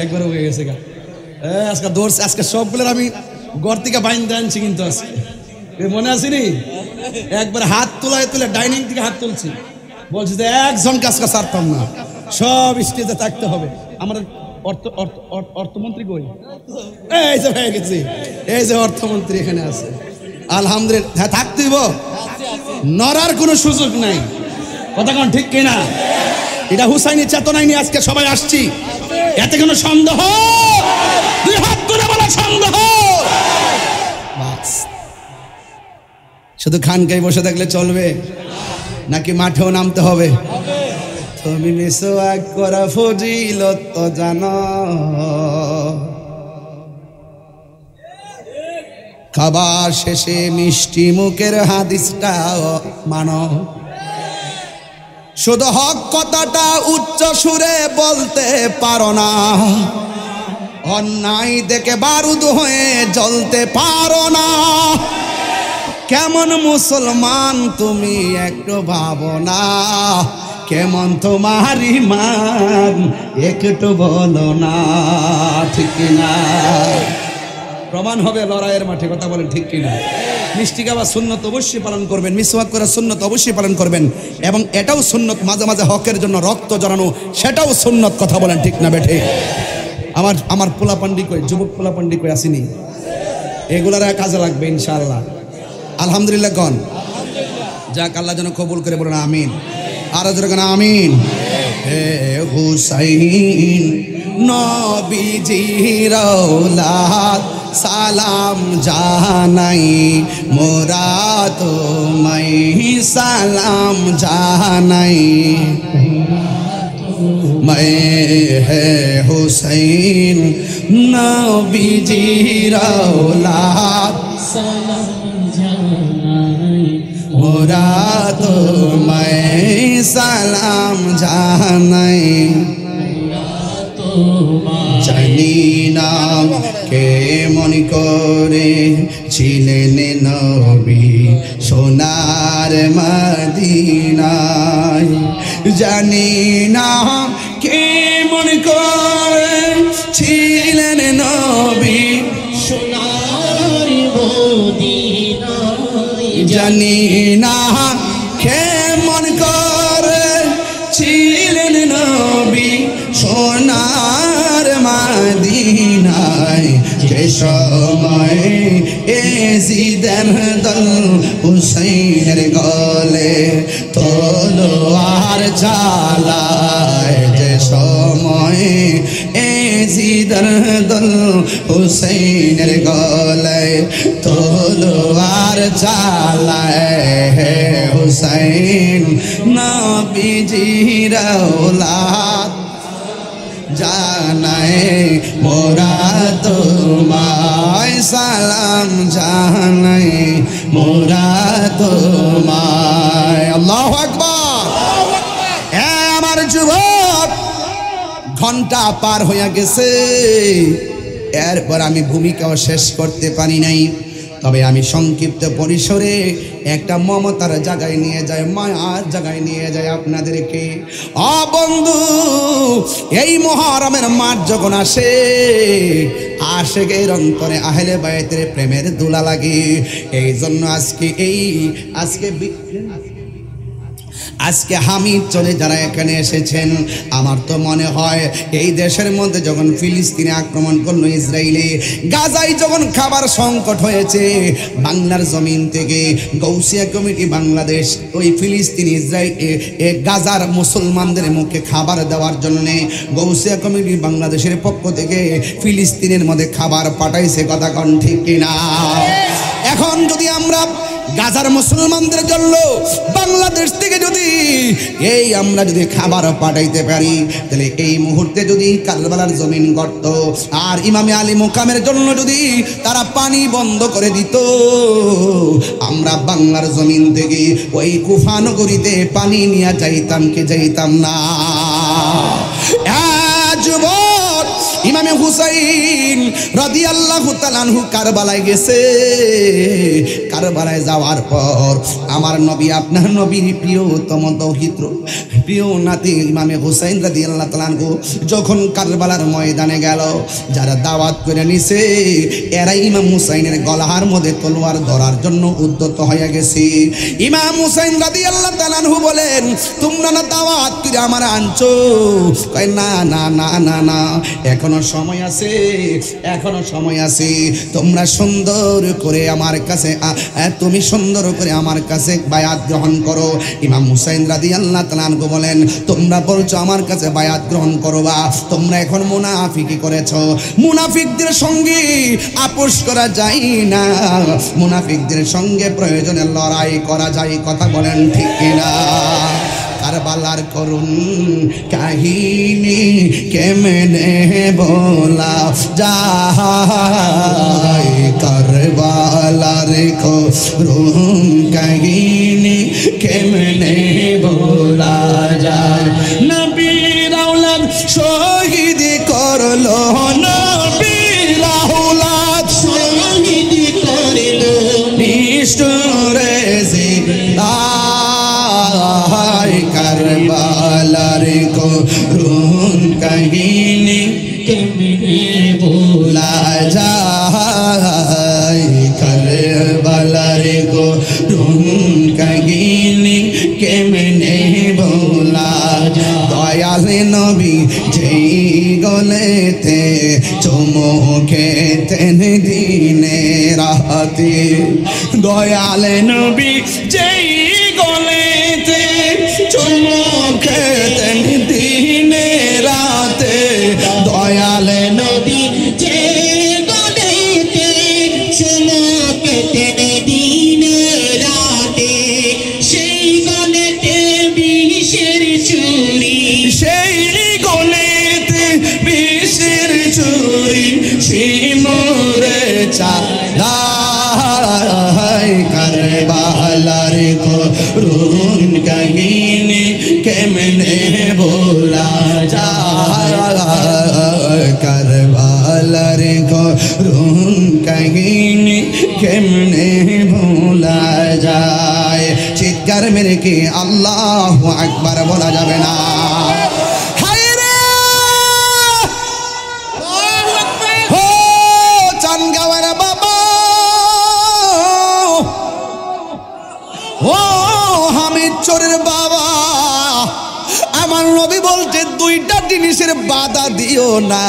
একবারে হয়ে গেছে গা। আজকে দৌড়ছে, আজকে সবগুলোর আমি ঘর থেকে বাইন্দে আনছি, কিন্তু আজকে মনে আসেনি? একবার হাত তুলায় তুলে ডাইনিং থেকে হাত তুলছি, বলছি যে একজন কাজকে ছাড়তাম না, সব স্টেজে থাকতে হবে। আমাদের অর্থমন্ত্রী কই? এই যে হয়ে গেছে, এই যে অর্থমন্ত্রী এখানে আছে, আলহামদুলিল্লাহ। হ্যাঁ, থাকতেই নড়ার কোনো সুযোগ নাই, কথা কোন ঠিক কিনা? এটা হুসাইনি চেতনায় নিয়ে আজকে সবাই আসছি, এতে কোনো সন্দেহ? দুই হাত তুলে বলা সন্দেহ? শুধু খানকায় বসে থাকলে চলবে নাকি মাঠেও নামতে হবে? তুমি মিসওয়াক করা ফজিলত তো জানো, খাবার শেষে মিষ্টি মুখের হাদিসটাও মানো। শুধু হক কথাটা উচ্চ সুরে বলতে পারো না, অন্যায় দেখে বারুদ হয়ে জ্বলতে পারো না। কেমন মুসলমান তুমি একটু ভাবো না, কেমন তোমার ঈমান একটু বলো না, ঠিক কিনা? প্রমাণ হবে লড়াইয়ের মাঠে, কথা বলেন ঠিক কিনা? মিষ্টি খাওয়া সুন্নত অবশ্যই পালন করবেন, মিসওয়াক করা সুন্নত অবশ্যই পালন করবেন, এবং এটাও সুন্নত মাঝে মাঝে হকের জন্য রক্ত জড়ানো, সেটাও সুন্নত, কথা বলেন ঠিক না বেঠে? আমার পোলা পান্ডি কই, যুবক পোলা পান্ডি কই আসেনি? এগুলার কাজে লাগবে ইনশাআল্লাহ। আলহামদুলিল্লাহ গণ, যাক, আল্লাহ যেন কবুল করে, বলেন আমিন। আর যেন আমিন। হে হুসাইন নবীজির ঔলাদ, সালাম জানাই মোরা তোমায়, সালাম জানাই। मैं है हुसैन नबीजीर औलाद, मोरा तो मैं सलाम जानाई। জানি না কে মন করে ছিলেন নবী সোনার মদিনায়, জানি না কে মন করে ছিলেন নবী সোনার মদিনায়, জানি না কে মন করে ছিলেন নবী সোনার মদিনায়। যে সময় এজিদের দল হুসাইনের গলে তলোয়ার চালায়, যে সময় এজিদের দল হুসাইনের গলে তলোয়ার চালায়, হে হুসাইন নবীজির ঔলাদ, জানাই মোরা তোমায় সালাম জানাই মোরা তোমায়। আল্লাহু আকবার। আমার যুবক, ঘন্টা পার হইয়া গেছে, এরপর আমি ভূমিকাও শেষ করতে পারি নাই। তবে আমি সংক্ষিপ্ত পরিসরে একটা মমতার জায়গায় নিয়ে যায়, মায়ার জায়গায় নিয়ে যায় আপনাদেরকে। বন্ধু, এই মুহররমের মাস যখন আসে, আশিকের অন্তরে আহলে বায়তের প্রেমের দোলা লাগে। এই জন্য আজকে হামিদ চলে যারা এখানে এসেছেন, আমার তো মনে হয় এই দেশের মধ্যে যখন ফিলিস্তিনে আক্রমণ করলো ইসরায়েলে, গাজায় যখন খাবার সংকট হয়েছে, বাংলার জমিন থেকে গৌসিয়া কমিটি বাংলাদেশ ওই ফিলিস্তিন ইসরায়েল গাজার মুসলমানদের মুখে খাবার দেওয়ার জন্য গৌসিয়া কমিটি বাংলাদেশের পক্ষ থেকে ফিলিস্তিনের মধ্যে খাবার পাঠাইছে। কথা কোন ঠিক কিনা? এখন যদি আমরা গাজার মুসলমানদের জন্য বাংলাদেশ থেকে যদি আমরা যদি খাবার পাঠাইতে পারি, তাহলে এই মুহূর্তে যদি কারবালার জমিন গর্ত আর ইমামে আলী মুকামের জন্য যদি তারা পানি বন্ধ করে দিত, আমরা বাংলার জমিন থেকে ওই কুফা নগরীতে পানি নিয়ে যাইতাম কি যাইতাম না? যুবক ইমামে হুসাইন রাদিয়াল্লাহু তাআলা আনহু কারবালায় গেছে। কারবালায় যাওয়ার পর আমার নবী, আপনার নবীর প্রিয়তম দৌহিত্র প্রিয় নাতি ইমামে হুসাইন রাদিয়াল্লাহু তাআলা আনহু যখন কারবালার ময়দানে গেল, যারা দাওয়াত করে নিছে এরা ইমাম হুসাইনের গলার মধ্যে তলোয়ার ধরার জন্য উদ্যত হয়ে গেছে। ইমাম হুসাইন রাদিয়াল্লাহু তাআলা আনহু বলেন, তোমরা না দাওয়াত করে আমার আনছো? কয় না না না না না, এখনো সময় আছে, এখনো সময় আছে। তোমরা সুন্দর করে আমার কাছে, তুমি সুন্দর করে আমার কাছে বায়াত গ্রহণ করো। ইমাম হুসাইন রাদিয়াল্লাহু তাআলা আনহু বলেন, তোমরা বলছো আমার কাছে বায়াত গ্রহণ করবা, তোমরা এখন মুনাফিকি করেছো। মুনাফিকদের সঙ্গে আপোষ করা যায় না, মুনাফিকদের সঙ্গে প্রয়োজনে লড়াই করা যায়। কথা বলেন ঠিক কিনা? কারবালার করুণ কাহিনী কেমনে বলা যায়, কারবালার করুণ কাহিনী কেমনে বলা যায়। নবীর আওলাদ শহীদ করলো, নবীর আওলাদ শহীদ করলো, নিষ্ঠুরে জিন্দা কারবালার করুণ কাহিনী কেমনে ভোলা যায়, কারবালার করুণ কাহিনী কেমনে ভোলা যায়। দয়াল নবী যেই গলেতে চুমুকেতেন দিনে রাতে, দয়াল নবী যেই গলেতে চুমুকেতেন দিনে রাতে, দয়াল নবী যে গলেতে চুমুকেতেন দিনে রাতে, সেই গলেতে বিষের চুরি, সেই গলেতে বিষের চুরি, শিমরে চালায়, কারবালার করুণ কাহিনী কেমনে ভোলা যায়, কারবালার করুণ কাহিনী কেমনে ভোলা যায়। চিৎকার মেরে কি আল্লাহু আকবার বলা যাবে না? চানগাঁওয়ের বাবা, ও হামিদ চোরের বাবা, আমার নবী বলতে দুইটা জিনিসের বাধা দিও না,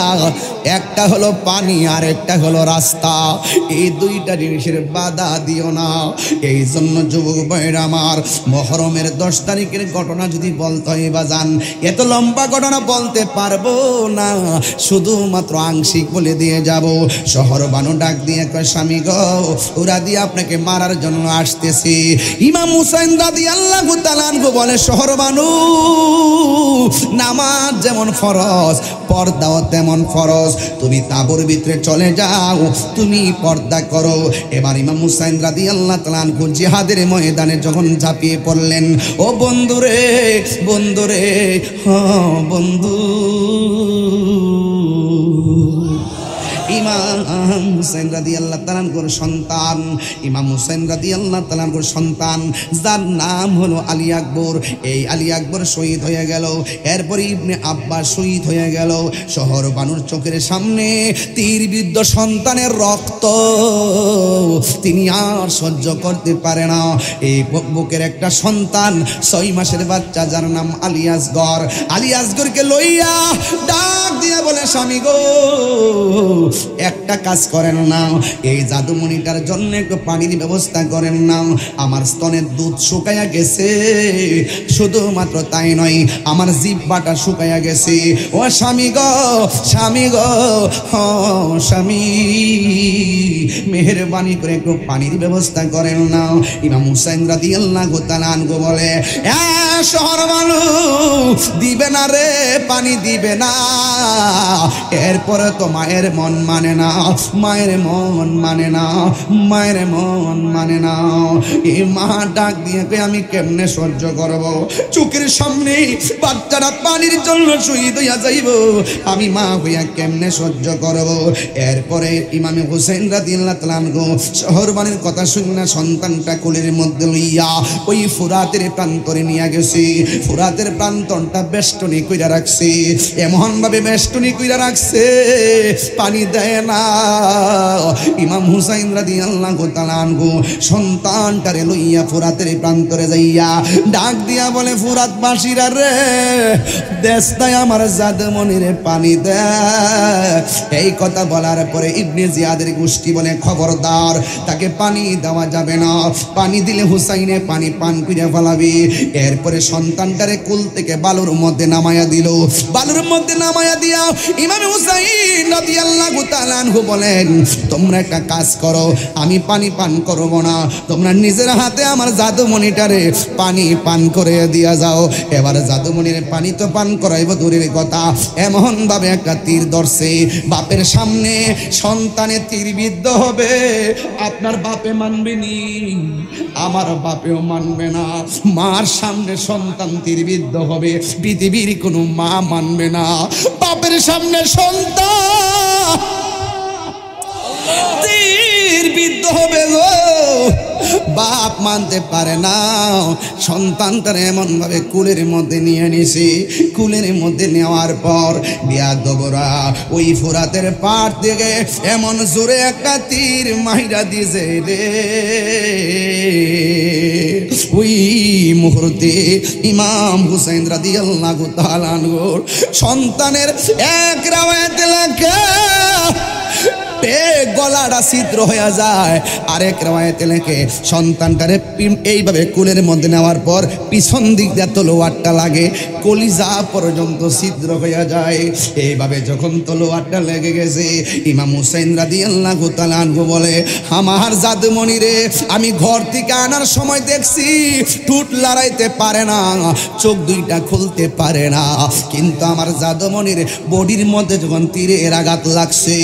একটা হলো পানি আর একটা হলো রাস্তা। এই দুইটা জিনিসের বাধা দিও না। এই জন্য যুবক ভাইরা আমার, মুহররমের 10 তারিখের ঘটনা যদি বলতে হয় বাজান, এত লম্বা ঘটনা বলতে পারবো না, শুধুমাত্র আংশিক বলে দিয়ে যাব। শহর বানু ডাক দিয়ে কয়, স্বামী গো, ওরা দিয়ে আপনাকে মারার জন্য আসতেছি। ইমাম হুসাইন রাদিয়াল্লাহু তাআলা আনহু বলে, শহর বানু, নামাজ যেমন ফরজ, পর্দাও তেমন ফরজ। তুমি তাবুর ভিতরে চলে যাও, তুমি পর্দা করো। এবার ইমাম হুসাইন রাদিয়াল্লাহু তাআলা আনহু জিহাদের ময়দানে যখন ঝাঁপিয়ে পড়লেন, ও বন্ধুরে, বন্ধুরে, বন্ধু, ইমাম ইমাম হুসাইন রাদিয়াল্লাহু তাআলা আনহুর সন্তান, ইমাম হুসাইন রাদিয়াল্লাহু তাআলা আনহুর সন্তান যার নাম হলো আলী আকবর। এই আলী আকবর শহীদ হয়ে গেল। এরপর ইবনে আব্বাস শহীদ হয়ে গেল। শহর বানুর চোখের সামনে তীরবিদ্ধ সন্তানের রক্ত তিনি আর সহ্য করতে পারে না। এই বুকের একটা সন্তান 6 মাসের বাচ্চা যার নাম আলী আসগর, আলী আসগরকে লইয়া ডাক দিয়া বলে, স্বামী গো একটা কাজ করেন না, এই জাদুমণিটার জন্য একটু পানির ব্যবস্থা করেন না। আমার স্তনের দুধ শুকাইয়া গেছে, শুধুমাত্র তাই নয় আমার জিহ্বাটা শুকাইয়া গেছে। ও স্বামী গো, স্বামী গো, স্বামী মেহেরবানি করে একটু পানির ব্যবস্থা করেন না। ইমাম হুসাইন রাদিয়াল্লাহু তাআলা আনহু বলে, শহর মানুষ দিবে না রে, পানি দিবে না। এরপরে তো মায়ের মন মানে না, মায়ের মন মানে না, মায়ের মন মানে না। এই মা ডাক দিয়ে আমি কেমনে সহ্য করব, চোখের সামনে বাচ্চারা পানির জন্য শহীদ হইয়া যাইব, আমি মা হইয়া কেমনে সহ্য করব। এরপরে ইমাম হুসাইন রাদিয়াল্লাহু তাআলা আনহু শহরবাণীর কথা শুনে সন্তানটা কোলের মধ্যে লইয়া ওই ফুরাতের প্রান্তরে নিয়ে গেছে। ফুরাতের প্রান্তনটা বেষ্টনী কইরা রাখছে, এমন ভাবে বেষ্টনী কইরা রাখছে পানি দেয় না। ইমাম হুসাইন রাদিয়াল্লাহু তাআলা আনহু সন্তানটারে লইয়া ফুরাতের প্রান্তরে যাইয়া ডাক দিয়া বলে, ফুরাত বাসীরা রে, দেশ নাই আমার জাদুমণিরে পানি দে। এই কথা বলার পরে ইবনে জিয়াদের গোষ্ঠী বলে, খবরদার, তাকে পানি দেওয়া যাবে না, পানি দিলে হুসাইনে পানি পান করে ফেলাবে। এরপরে সন্তানটারে কুল থেকে বালুর মধ্যে নামায়া দিল। বালুর মধ্যে নামায়া দিয়া ইমাম হুসাইন রাদিয়াল্লাহু তাআলা আনহু বলেন, তোমরা একটা কাজ করো, আমি পানি পান করব না, তোমরা নিজের হাতে আমার জাদুমণিটারে পানি পান করে দিয়া যাও। এবার জাদুমণির পানি তো পান করাইব দূরের কথা, এমন ভাবে একটা তীর ধরছে, বাপের সামনে সন্তানে তীরবিদ্ধ হবে। আপনার বাপে মানবে নি, আমার বাপেও মানবে না। মার সামনে সন্তান তীরবিদ্ধ হবে, পৃথিবীর কোনো মা মানবে না। বাপের সামনে সন্তান তীরবিদ্ধ হবে গো, বাপ মানতে পারে না। সন্তানটার এমন ভাবে কুলের মধ্যে নিয়ে নিছে। কুলের মধ্যে নেওয়ার পর বিয়াদবরা ওই ফুরাতের পাড় থেকে এমন জোরে একটা তীর মাইরা দিছে রে। ওই মুহূর্তে ইমাম হুসাইন রাদিয়াল্লাহু তাআলা আনহুর সন্তানের এক রাওয়ায়াত লেখা গলাটা ছিদ্র হয়ে যায়, আরেক রাওয়ায়াতে লেখে সন্তানটারে এইভাবে কুলের মধ্যে নেওয়ার পর পিছন দিক দিয়ে তলোয়ারটা লাগে, কলিজা পর্যন্ত ছিদ্র হয়ে যায়। এইভাবে যখন তলোয়ারটা লেগে গেছে, ইমাম হুসাইন রাদিয়াল্লাহু তাআলা আনহু বলে, আমার জাদুমণি রে, আমি ঘর থেকে আনার সময় দেখছি ঠোঁট লড়াইতে পারে না, চোখ দুইটা খুলতে পারে না, কিন্তু আমার জাদুমণির বডির মধ্যে যখন তীরের আঘাত লাগছে,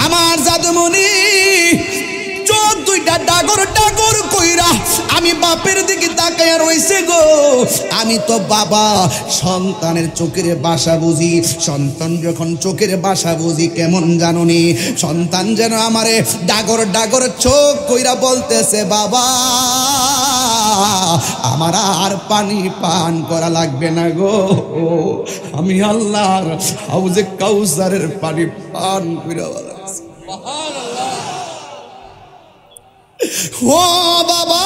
আমার জাদুমণি চোখ দুইটা ডাগর ডাগর কইরা আমি বাপের দিকে তাকায়া রইছে গো। আমি তো বাবা, সন্তানের চোখের বাসা বুঝি। সন্তান যখন চোখের বাসা বুঝি কেমন জানুনি, সন্তান যেন আমারে ডাগর ডাগর চোখ কইরা বলতেছে, বাবা আমার আর পানি পান করা লাগবে না গো, আমি আল্লাহর হাউজে কাউসারের পানি পান কইরা ও বাবা,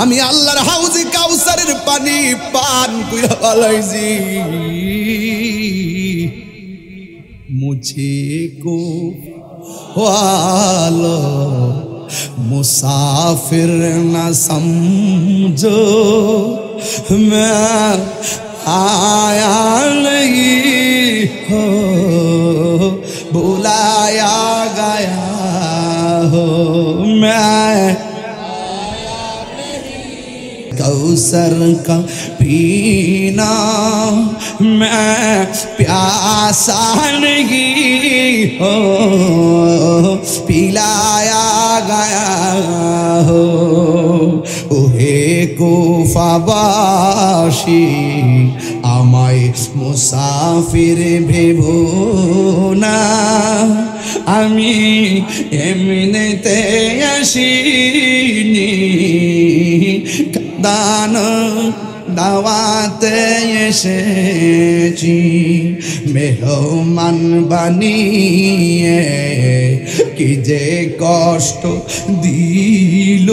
আমি আল্লাহর হাউজে কাউসারের পানি পান কইরা ফেলাইছি। মুঝে কো ওয়ালো মুসাফির না সমঝো, मैं आया नहीं हो, बुलाया गया हो, मैं कौसर का पीना मैं प्यासा नहीं हो, पिलाया गया हो। ওহে কুফাবাসী আমায় মুসাফির ভেবো না, আমি এমনিতে আসিনি, দান দাওয়াতে এসেছি, মেহমান বানিয়ে কি যে কষ্ট দিল,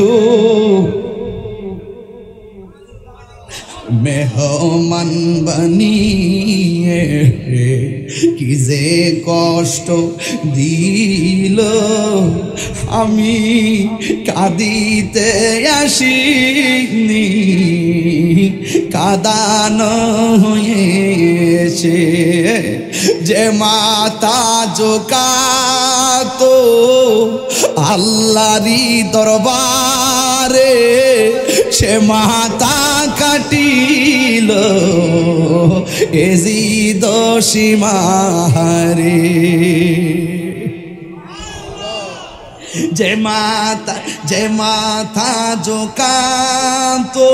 মেহমান বানিয়ে কি যে কষ্ট দিল, আমি কাঁদিতে আসিনি, কাঁদানো হয়েছে, যে মাতা জোকাতো আল্লাহরই দরবারে, সে মাতা কাটিল এজিদ সীমারে, যে মাথা জোকাতো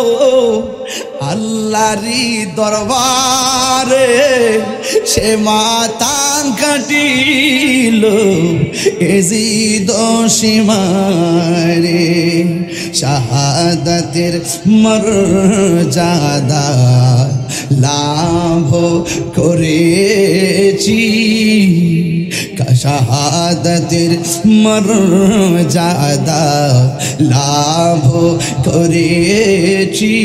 আল্লাহরই দরবারে, সে মাথা কাটিল এজিদ সীমারে, শাহাদাতের মর্যাদা লাভ করেছি, শাহাদাতের মর্যাদা লাভ করেছি,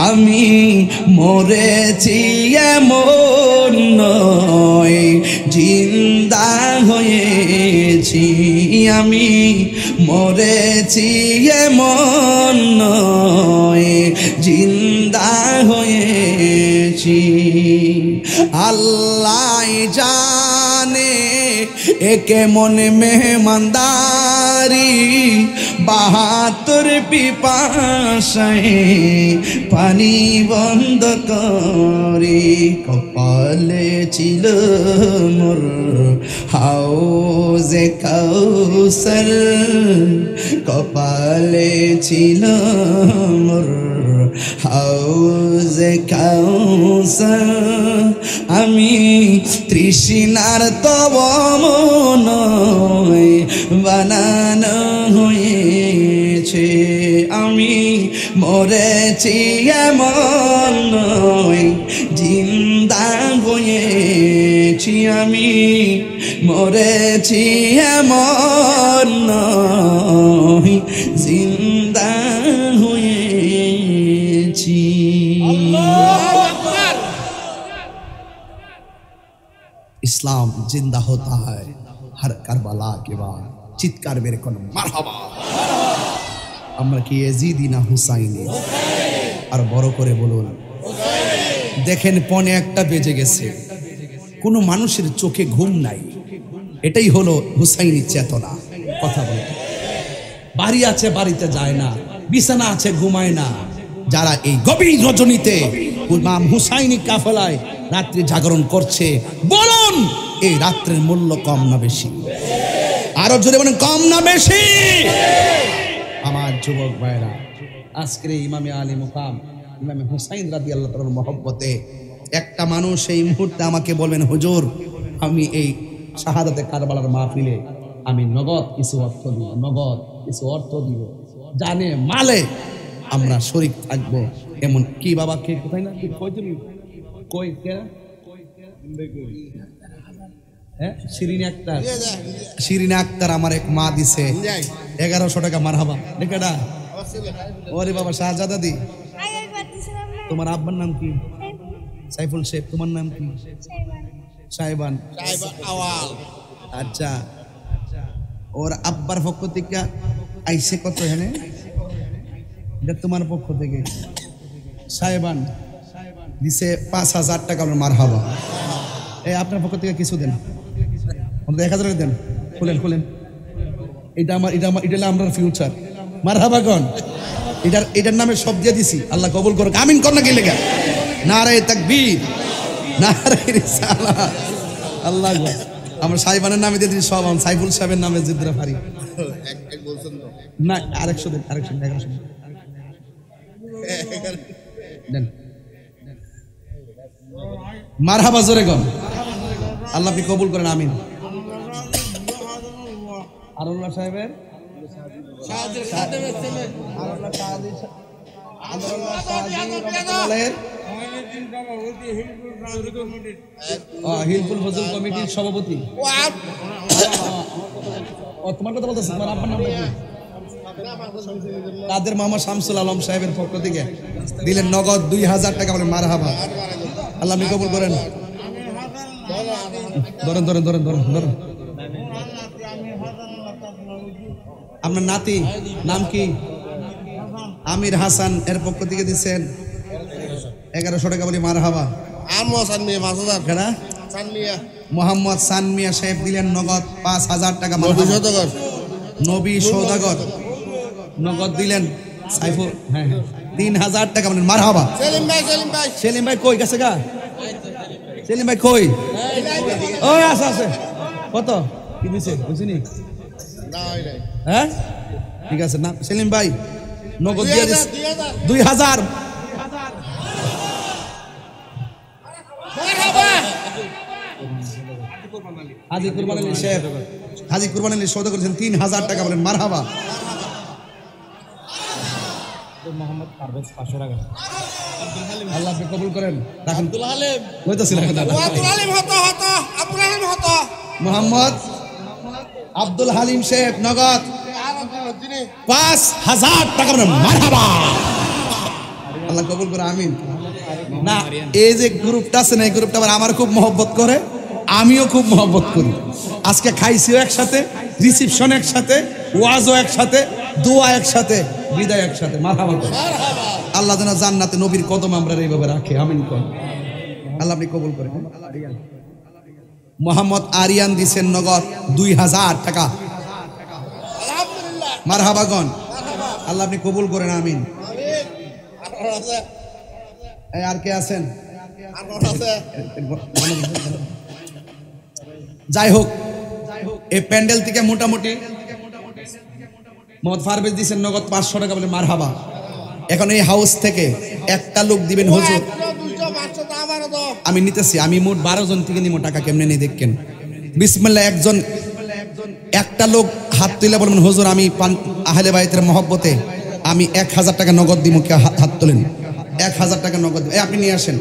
আমি মরেছি এমন নয়, জিন্দা হয়েছি, আমি মরেছি এমন নয়, জিন্দা হয়েছি, আল্লাহ জানে এ কেমন মেহমানদারি, 72 পিপাসায় পানি বন্ধ করে, কপালে ছিল মোর হাউজে কাউসার, কপালে ছিল মোর হাউজে কাউসার, আমি তৃষ্ণার তব মনয় বানানো হয়েছে, আমি মরেছি এমন নয়, জিন্দা হয়েছি, আমি মরেছি এমন নয়, জিন্দা হয়েছি। इस्लाम जिंदा होता है हर करबला के बाद, চিৎকার বের করুন মারহাবা। আমরা কি ইয়াজিদি না হুসাইনি? আর বড় করে বলুন। দেখেন 1:45 বেজে গেছে, কোনো মানুষের চোখে ঘুম নাই, এটাই হলো হুসাইনি চেতনা। কথা বলে বাড়ি আছে বাড়িতে যায় না, বিছানা আছে ঘুমায় না, যারা এই গভীর রজনীতে ইমাম হুসাইনি কাফেলায় রাত্রি জাগরণ করছে, বলুন এই রাত্রের মূল্য কম না বেশি? আরো জোরে বলেন, কম না বেশি? আমার যুবক ভাইরা, আজকের ইমামে আলী মুকাম ইমামে হুসাইন রাদিয়াল্লাহু তাআলার মহব্বতে একটা মানুষ এই মুহূর্তে আমাকে বলবেন, হুজুর আমি এই শাহাদাতে কারবালার মাহফিলে আমি নগদ কিছু অর্থ দিব, নগদ কিছু অর্থ দিব, জানে মালে আমরা শরীক থাকবো, এমন কি বাবা? কে কোথায় না তুই কই তুমি কই কে? হ্যাঁ শিরিনা আক্তার আমার এক মা দিছে 1100 টাকা। মারহাবা। দেখেডা ওরে বাবা শাহজাদা দি। তোমার আব্বার নাম কি? সাইফুল শেখ। তোমার নাম কি? সাইবান আওয়াল। আচ্ছা, ওর আব্বার পক্ষ থেকে আইছে কত? এখানে এটা তোমার পক্ষ থেকে সাইবান দিছে 5000 টাকা। মারহাবা। এই আপনার পক্ষ থেকে কিছু দেন, 1000 দেন। খুলেন খুলেন, এটা আমার, এটা আমরা ফিউচার। মারহাবা কোন? এটার নামে সব দিয়ে দিছি, আল্লাহ কবুল করুক। আমিন কর না কি লেখা? নারে তাকবীর, নারে রিসালাত। আল্লাহ আমরা সাইবানের নামে দিয়ে দিছি সব, সাইফুল সাহেবের নামে জিদ্রা ফারি না। আরেকশো দেন, 1100 দেন। মারহাবা জোরে গন। আল্লাহ আপনি কবুল করেন, আমিন। আরুল্লাহ সাহেবের হিলফুল ফজল কমিটির সভাপতি। তোমার কথা বলতেছি, তোমার আপনার নাম কি? তাদের মামা শামসুল আলম সাহেবের পক্ষ থেকে দিলেন নগদ 2000 টাকা। বলেন মারহাবা। আল্লাহ আপনি কবুল করেন। ধরেন ধরেন ধরেন ধরেন ধরেন। আপনার নাতি নাম কি? আমির হাসান এর পক্ষ থেকে দিচ্ছেন 1100 টাকা। বলি মারহাবা। মোহাম্মদ সানমিয়া সাহেব দিলেন নগদ 5000 টাকা। নবী সৌদাগর নগদ দিলেন সাইফুল 3000 টাকা। বলেন মারহাবা। সেলিম ভাই কই গেছে গা? সেলিম ভাই কই? ওই আছে আছে। কত কি দিছে বুঝিনি? হ্যাঁ ঠিক আছে না। সেলিম ভাই নগদ দিয়ে দিছে 2000। হাজি কুরবান আলী সাহেব, হাজি কুরবান আলী সৌদা করেছেন 3000 টাকা। বলেন মারহাবা। মোহাম্মদ পারভেজ 500 টাকা। আল্লাহ আপনি কবুল করেন। রাখেন হইতাছিল মোহাম্মদ আব্দুল হালিম সাহেব নগদ 5000 টাকা। বলেন মারহাবা। আল্লাহ কবুল করে, আমিন। না এই যে গ্রুপটা আছে না, এই গ্রুপটা আবার আমার খুব মহব্বত করে, আমিও খুব মহব্বত করি। আজকে খাইছিও একসাথে, রিসিপশন একসাথে, ওয়াজও একসাথে, দোয়া একসাথে, বিদায় একসাথে। মারহাবা। আল্লাহ যেন জান্নাতে নবীর কদম আমরা এইভাবে রাখে, আমিন কোন। আল্লাহ আপনি কবুল করেন। মোহাম্মদ আরিয়ান দিছেন নগদ 2000 টাকা। মারহাবা গন। আল্লাহ আপনি কবুল করেন, আমিন। আর কে আছেন? যাই হোক, এই প্যান্ডেল থেকে মোটামুটি মোহাম্মদ পারভেজ দিচ্ছেন নগদ 500 টাকা। বলে মারহাবা। এখন এই হাউস থেকে একটা লোক দিবেন হুজুর, আমি নিতেছি, আমি মোট 12 জন থেকে নিব টাকা। কেমনে নেই দেখেন। বিসমিল্লাহ। একজন একটা লোক হাত তুলে বলবেন হুজুর আমি আহলে বাইতের মহব্বতে আমি 1000 টাকা নগদ দিব। কে হাত তোলেন? 1000 টাকা নগদ। আপনি নিয়ে আসেন।